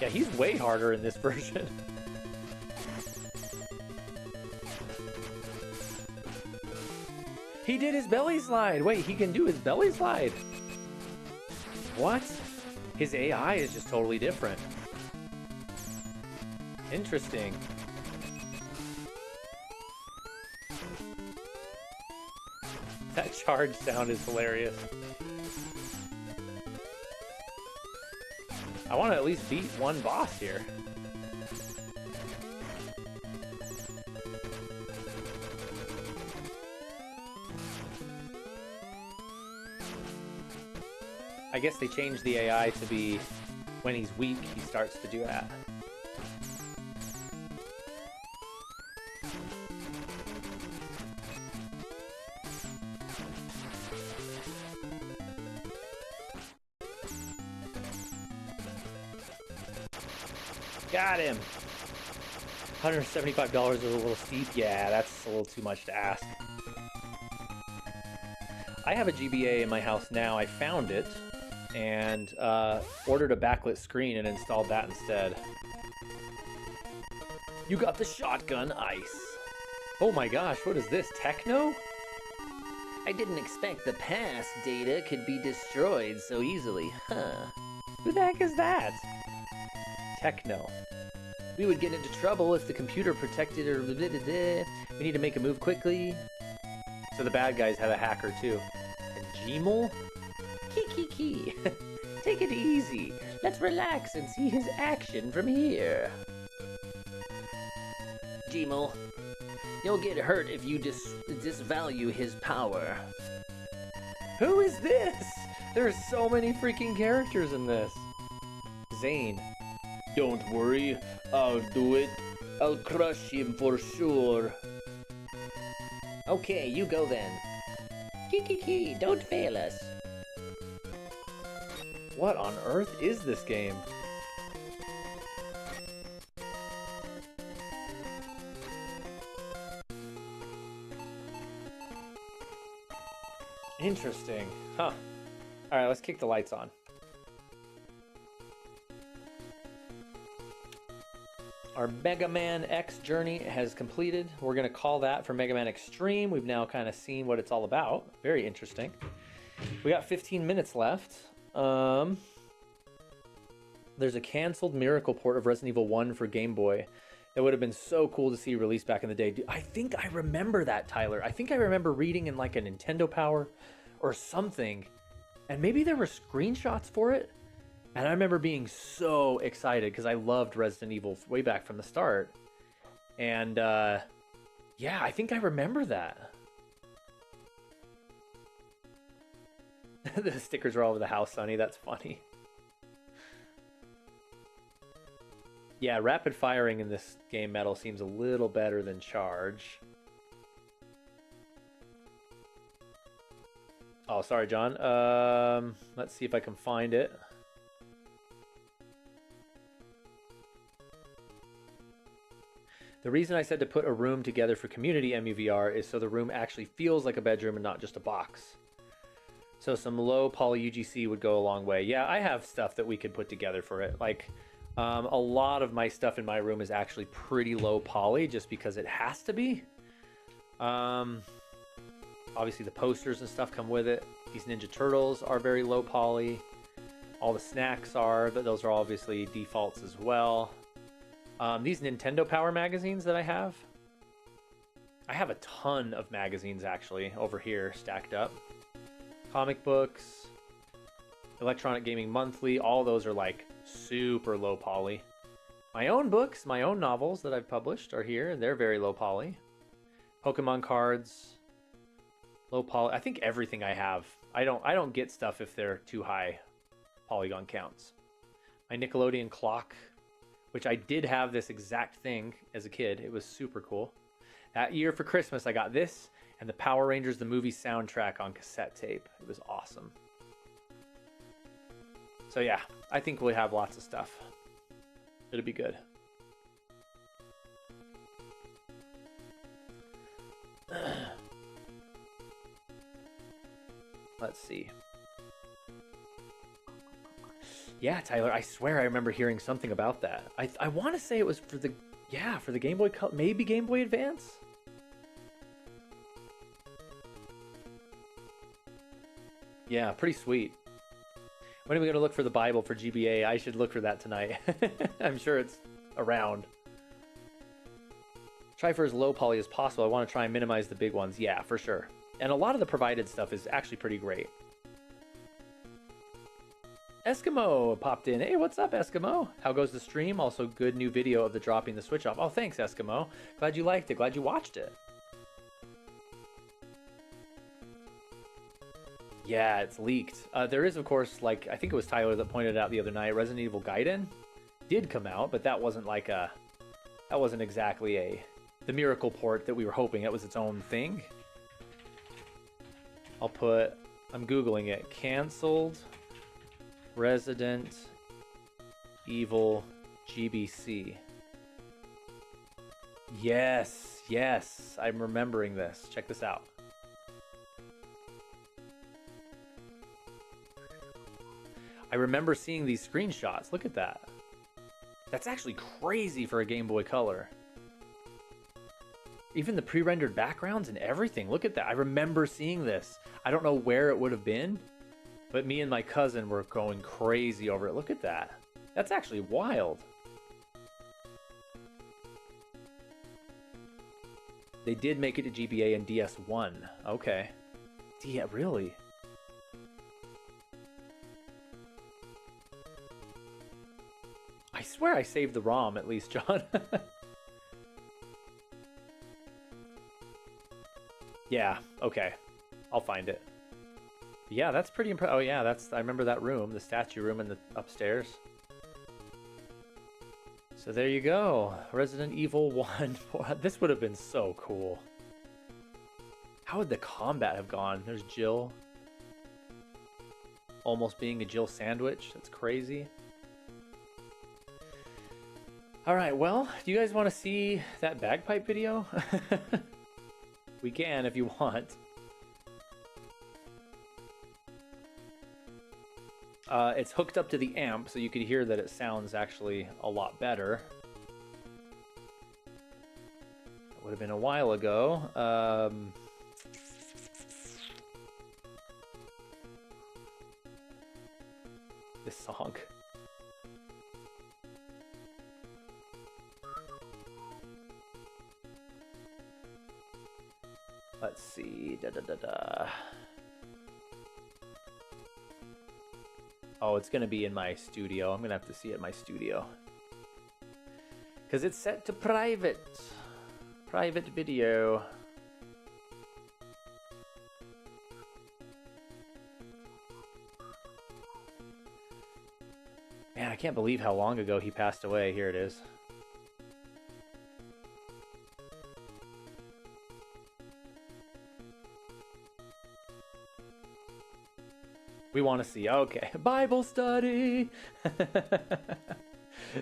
S1: Yeah, he's way harder in this version. He did his belly slide. Wait, he can do his belly slide. What? His AI is just totally different. Interesting. That charge sound is hilarious. I want to at least beat one boss here. I guess they changed the AI to be when he's weak, he starts to do that. Got him! $175 is a little steep. Yeah, that's a little too much to ask. I have a GBA in my house now. I found it and ordered a backlit screen and installed that instead. You got the shotgun ice. Oh my gosh, what is this? Techno?
S2: I didn't expect the past data could be destroyed so easily, huh?
S1: Who the heck is that? Techno.
S2: We would get into trouble if the computer protected or blah, blah, blah, blah.
S1: We need to make a move quickly. So the bad guys have a hacker too. And Gmel?
S2: Kiki. Take it easy. Let's relax and see his action from here. Gmel, you'll get hurt if you disvalue his power.
S1: Who is this? There's so many freaking characters in this. Zane.
S4: Don't worry, I'll do it. I'll crush him for sure.
S2: Okay, you go then. Kiki, don't fail us.
S1: What on earth is this game? Interesting. Huh. Alright, let's kick the lights on. Our Megaman X journey has completed. We're going to call that for Megaman Xtreme. We've now kind of seen what it's all about. Very interesting. We got 15 minutes left. There's a canceled Miracle port of Resident Evil 1 for Game Boy. That would have been so cool to see released back in the day. Dude, I think I remember that, Tyler. I think I remember reading in like a Nintendo Power or something. And maybe there were screenshots for it. And I remember being so excited because I loved Resident Evil way back from the start. And yeah, I think I remember that. The stickers are all over the house, Sonny. That's funny. Yeah, rapid firing in this game metal seems a little better than charge. Oh, sorry, John. Let's see if I can find it. The reason I said to put a room together for community MUVR is so the room actually feels like a bedroom and not just a box. So some low poly UGC would go a long way. Yeah, I have stuff that we could put together for it. Like, a lot of my stuff in my room is actually pretty low poly just because it has to be. Obviously the posters and stuff come with it. These Ninja Turtles are very low poly. All the snacks are, but those are obviously defaults as well. These Nintendo Power magazines that I have a ton of magazines actually over here stacked up. Comic books, Electronic Gaming Monthly, all those are like super low poly. My own books, my own novels that I've published are here, and they're very low poly. Pokemon cards, low poly. I think everything I have. I don't get stuff if they're too high polygon counts. My Nickelodeon clock, which I did have this exact thing as a kid. It was super cool. That year for Christmas, I got this and the Power Rangers the movie soundtrack on cassette tape. It was awesome. So yeah, I think we'll have lots of stuff. It'll be good. Let's see. Yeah, Tyler, I swear I remember hearing something about that. I want to say it was for the Game Boy Color, maybe Game Boy Advance. Yeah, pretty sweet. When are we going to look for the Bible for GBA? I should look for that tonight. I'm sure it's around. Try for as low poly as possible. I want to try and minimize the big ones. Yeah, for sure. And a lot of the provided stuff is actually pretty great. Eskimo popped in. Hey, what's up, Eskimo? How goes the stream? Also, good new video of the dropping the switch off. Oh, thanks, Eskimo. Glad you liked it. Glad you watched it. Yeah, it's leaked. There is, of course, like, I think it was Tyler that pointed out the other night, Resident Evil Gaiden did come out, but that wasn't like that wasn't exactly the miracle port that we were hoping. It was its own thing. I'm Googling it. Canceled Resident Evil GBC. Yes, I'm remembering this. Check this out. I remember seeing these screenshots. Look at that. That's actually crazy for a Game Boy Color. Even the pre-rendered backgrounds and everything. Look at that. I remember seeing this. I don't know where it would have been, but me and my cousin were going crazy over it. Look at that. That's actually wild. They did make it to GBA and DS1. Okay. Yeah, really? I swear I saved the ROM at least, John. Yeah, okay. I'll find it. Yeah, that's pretty impressive. Oh yeah, I remember that room, the statue room in the upstairs. So there you go. Resident Evil 1. This would have been so cool. How would the combat have gone? There's Jill. Almost being a Jill sandwich. That's crazy. Alright, well, do you guys want to see that bagpipe video? We can if you want. It's hooked up to the amp, so you can hear that it sounds actually a lot better. It would have been a while ago. This song. Let's see. Oh, it's gonna be in my studio. I'm gonna have to see it in my studio. Because it's set to private. Private video. Man, I can't believe how long ago he passed away. Here it is. We want to see. Okay, Bible study.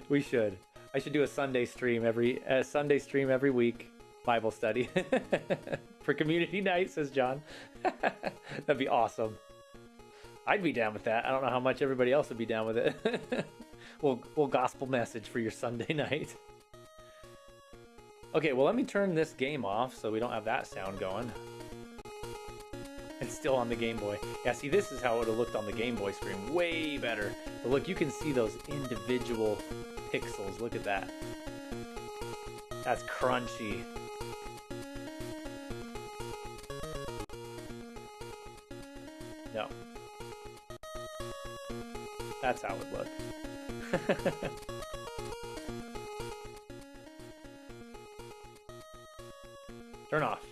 S1: We should. I should do a Sunday stream every week. Bible study for community night, says John. That'd be awesome. I'd be down with that. I don't know how much everybody else would be down with it. We'll gospel message for your Sunday night. Okay, well, let me turn this game off so we don't have that sound going. It's still on the Game Boy. Yeah, see, this is how it would have looked on the Game Boy screen. Way better. But look, you can see those individual pixels. Look at that. That's crunchy. No. That's how it would look. Turn off.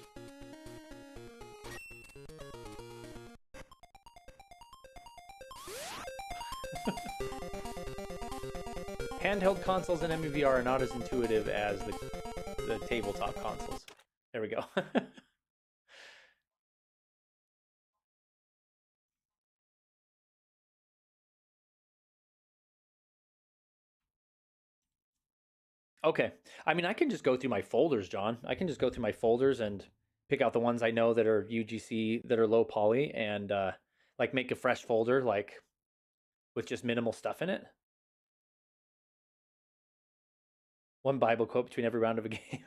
S1: Handheld consoles and MVR are not as intuitive as the tabletop consoles. There we go. Okay. I mean, I can just go through my folders, John. I can just go through my folders and pick out the ones I know that are UGC, that are low poly, and like make a fresh folder, like with just minimal stuff in it. One Bible quote between every round of a game.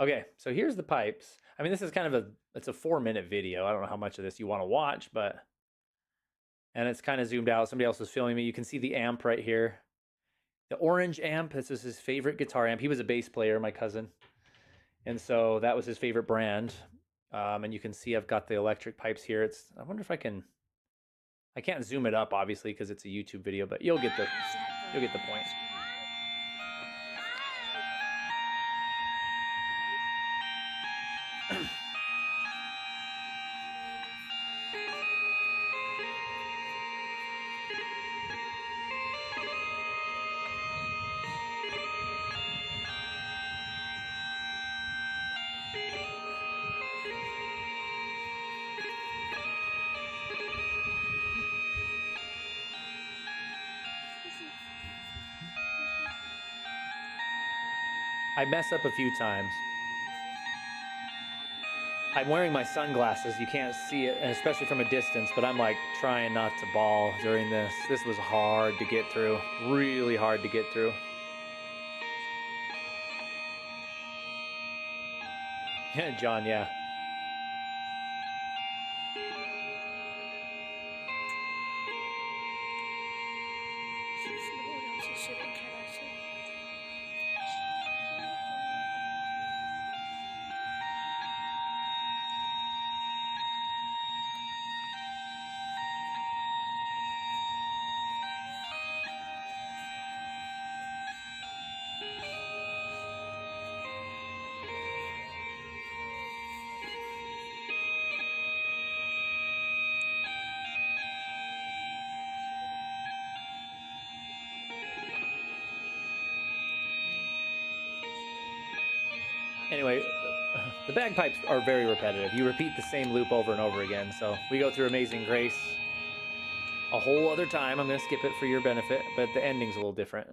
S1: Okay, so here's the pipes. I mean, this is kind of it's a 4-minute video. I don't know how much of this you want to watch, but... And it's kind of zoomed out. Somebody else was filming me. You can see the amp right here. The orange amp, this is his favorite guitar amp. He was a bass player, my cousin. And so that was his favorite brand. And you can see I've got the electric pipes here. I wonder if I can't zoom it up, obviously, because it's a YouTube video, but you'll get the point. I mess up a few times. I'm wearing my sunglasses. You can't see it, and especially from a distance, but I'm like trying not to bawl during this. This was hard to get through. Really hard to get through. John, yeah. Anyway, the bagpipes are very repetitive. You repeat the same loop over and over again. So we go through Amazing Grace a whole other time. I'm going to skip it for your benefit, but the ending's a little different.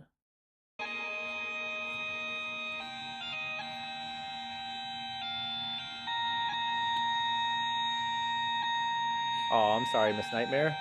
S1: Oh, I'm sorry, Miss Nightmare.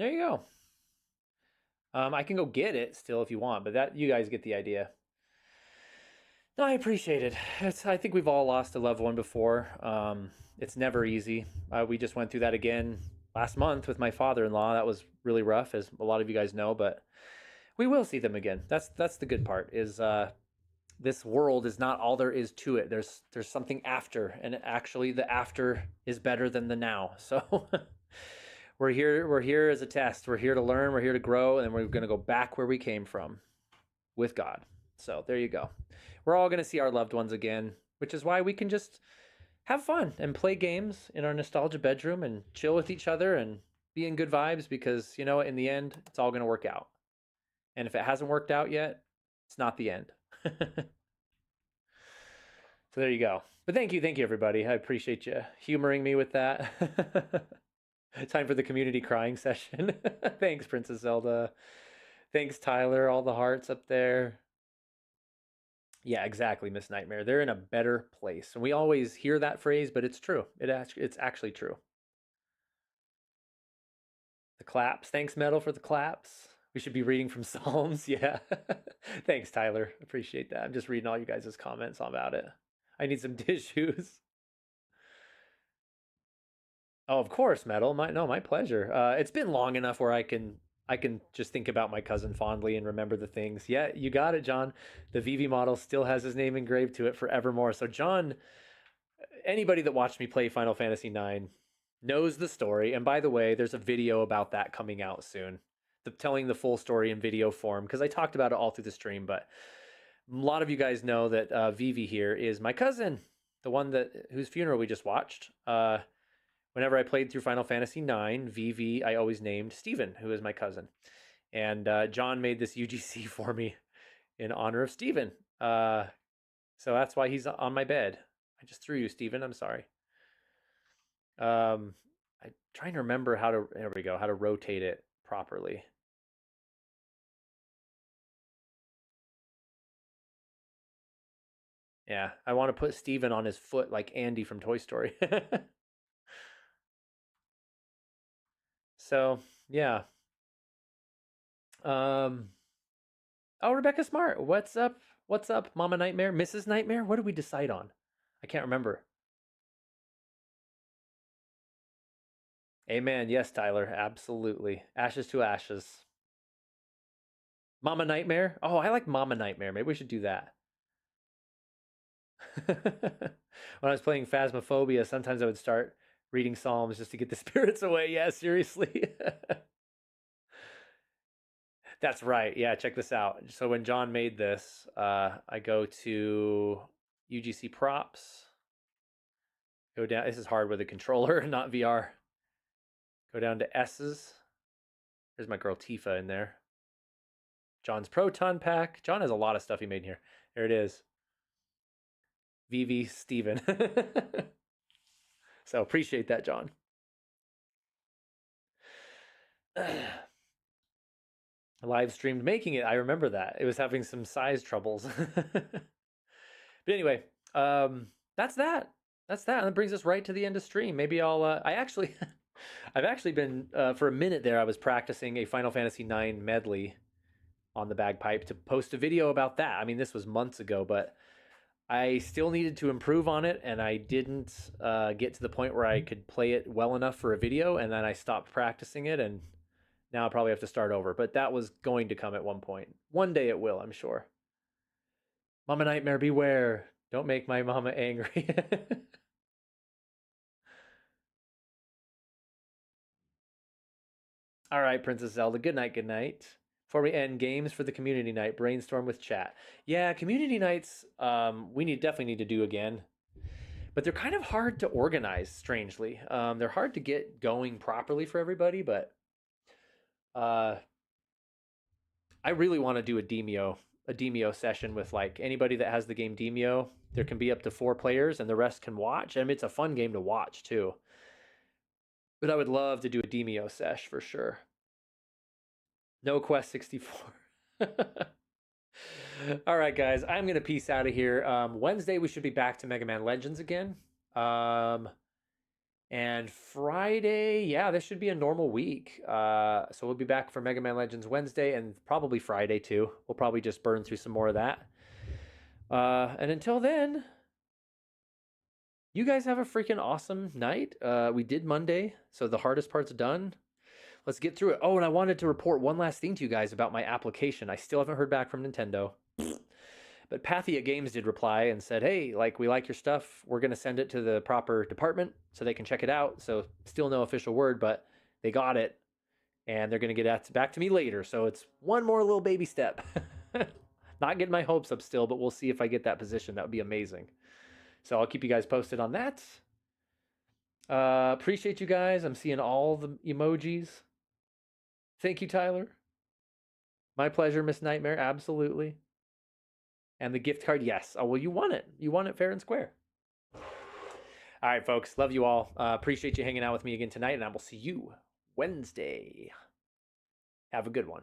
S1: There you go. I can go get it still if you want, but that you guys get the idea. No, I appreciate it. I think we've all lost a loved one before. It's never easy. We just went through that again last month with my father-in-law. That was really rough, as a lot of you guys know, but we will see them again. That's the good part. Is this world is not all there is to it. There's something after, and actually the after is better than the now. So we're here as a test. We're here to learn, we're here to grow, and we're going to go back where we came from with God. So there you go. We're all going to see our loved ones again, which is why we can just have fun and play games in our nostalgia bedroom and chill with each other and be in good vibes, because you know, in the end, it's all going to work out. And if it hasn't worked out yet, it's not the end. So there you go. But thank you everybody. I appreciate you humoring me with that. Time for the community crying session. Thanks, Princess Zelda. Thanks, Tyler. All the hearts up there. Yeah, exactly, Miss Nightmare. They're in a better place. And we always hear that phrase, but it's true. It's actually true. The claps. Thanks, Metal, for the claps. We should be reading from Psalms. Yeah. Thanks, Tyler. Appreciate that. I'm just reading all you guys' comments about it. I need some tissues. Oh, of course, Metal. My pleasure. It's been long enough where I can just think about my cousin fondly and remember the things. Yeah, you got it, John. The VV model still has his name engraved to it forevermore. So, John, anybody that watched me play Final Fantasy IX knows the story. And by the way, there's a video about that coming out soon. Telling the full story in video form, because I talked about it all through the stream. But a lot of you guys know that Vivi here is my cousin, the one whose funeral we just watched. Whenever I played through Final Fantasy IX, Vivi, I always named Steven, who is my cousin. And John made this UGC for me in honor of Steven. So that's why he's on my bed. I just threw you, Steven. I'm sorry. I'm trying to remember there we go, how to rotate it properly. Yeah, I want to put Steven on his foot like Andy from Toy Story. So, yeah. Oh, Rebecca Smart. What's up? What's up, Mama Nightmare? Mrs. Nightmare? What did we decide on? I can't remember. Amen. Yes, Tyler. Absolutely. Ashes to ashes. Mama Nightmare? Oh, I like Mama Nightmare. Maybe we should do that. When I was playing Phasmophobia, sometimes I would start reading Psalms just to get the spirits away. Yeah, seriously. That's right. Yeah, check this out. So when John made this, I go to UGC props. Go down. This is hard with a controller, not VR. Go down to S's. There's my girl Tifa in there. John's Proton Pack. John has a lot of stuff he made in here. There it is. VV Steven. So appreciate that, John. Live streamed making it. I remember that. It was having some size troubles. But anyway, that's that. And that brings us right to the end of stream. Maybe I'll I've actually been for a minute there I was practicing a Final Fantasy IX medley on the bagpipe to post a video about that. I mean, this was months ago, but I still needed to improve on it, and I didn't get to the point where I could play it well enough for a video, and then I stopped practicing it, and now I probably have to start over. But that was going to come at one point. One day it will, I'm sure. Mama Nightmare, beware. Don't make my mama angry. All right, Princess Zelda, good night, good night. Before we end, games for the community night, brainstorm with chat. Yeah, community nights, we definitely need to do again. But they're kind of hard to organize, strangely. They're hard to get going properly for everybody, but I really want to do a Demio session with like anybody that has the game Demio. There can be up to 4 players and the rest can watch. I mean, it's a fun game to watch too. But I would love to do a Demio sesh for sure. No Quest 64. All right, guys, I'm going to peace out of here. Wednesday, we should be back to Mega Man Legends again. And Friday, yeah, this should be a normal week. So we'll be back for Mega Man Legends Wednesday and probably Friday too. We'll probably just burn through some more of that. And until then, you guys have a freaking awesome night. We did Monday, so the hardest part's done. Let's get through it. Oh, and I wanted to report one last thing to you guys about my application. I still haven't heard back from Nintendo. But Pathia Games did reply and said, hey, like, we like your stuff. We're going to send it to the proper department so they can check it out. So still no official word, but they got it. And they're going to get back to me later. So it's one more little baby step. Not getting my hopes up still, but we'll see if I get that position. That would be amazing. So I'll keep you guys posted on that. Appreciate you guys. I'm seeing all the emojis. Thank you, Tyler. My pleasure, Miss Nightmare. Absolutely. And the gift card, yes. Oh, well, you won it. You won it fair and square. All right, folks. Love you all. Appreciate you hanging out with me again tonight, and I will see you Wednesday. Have a good one.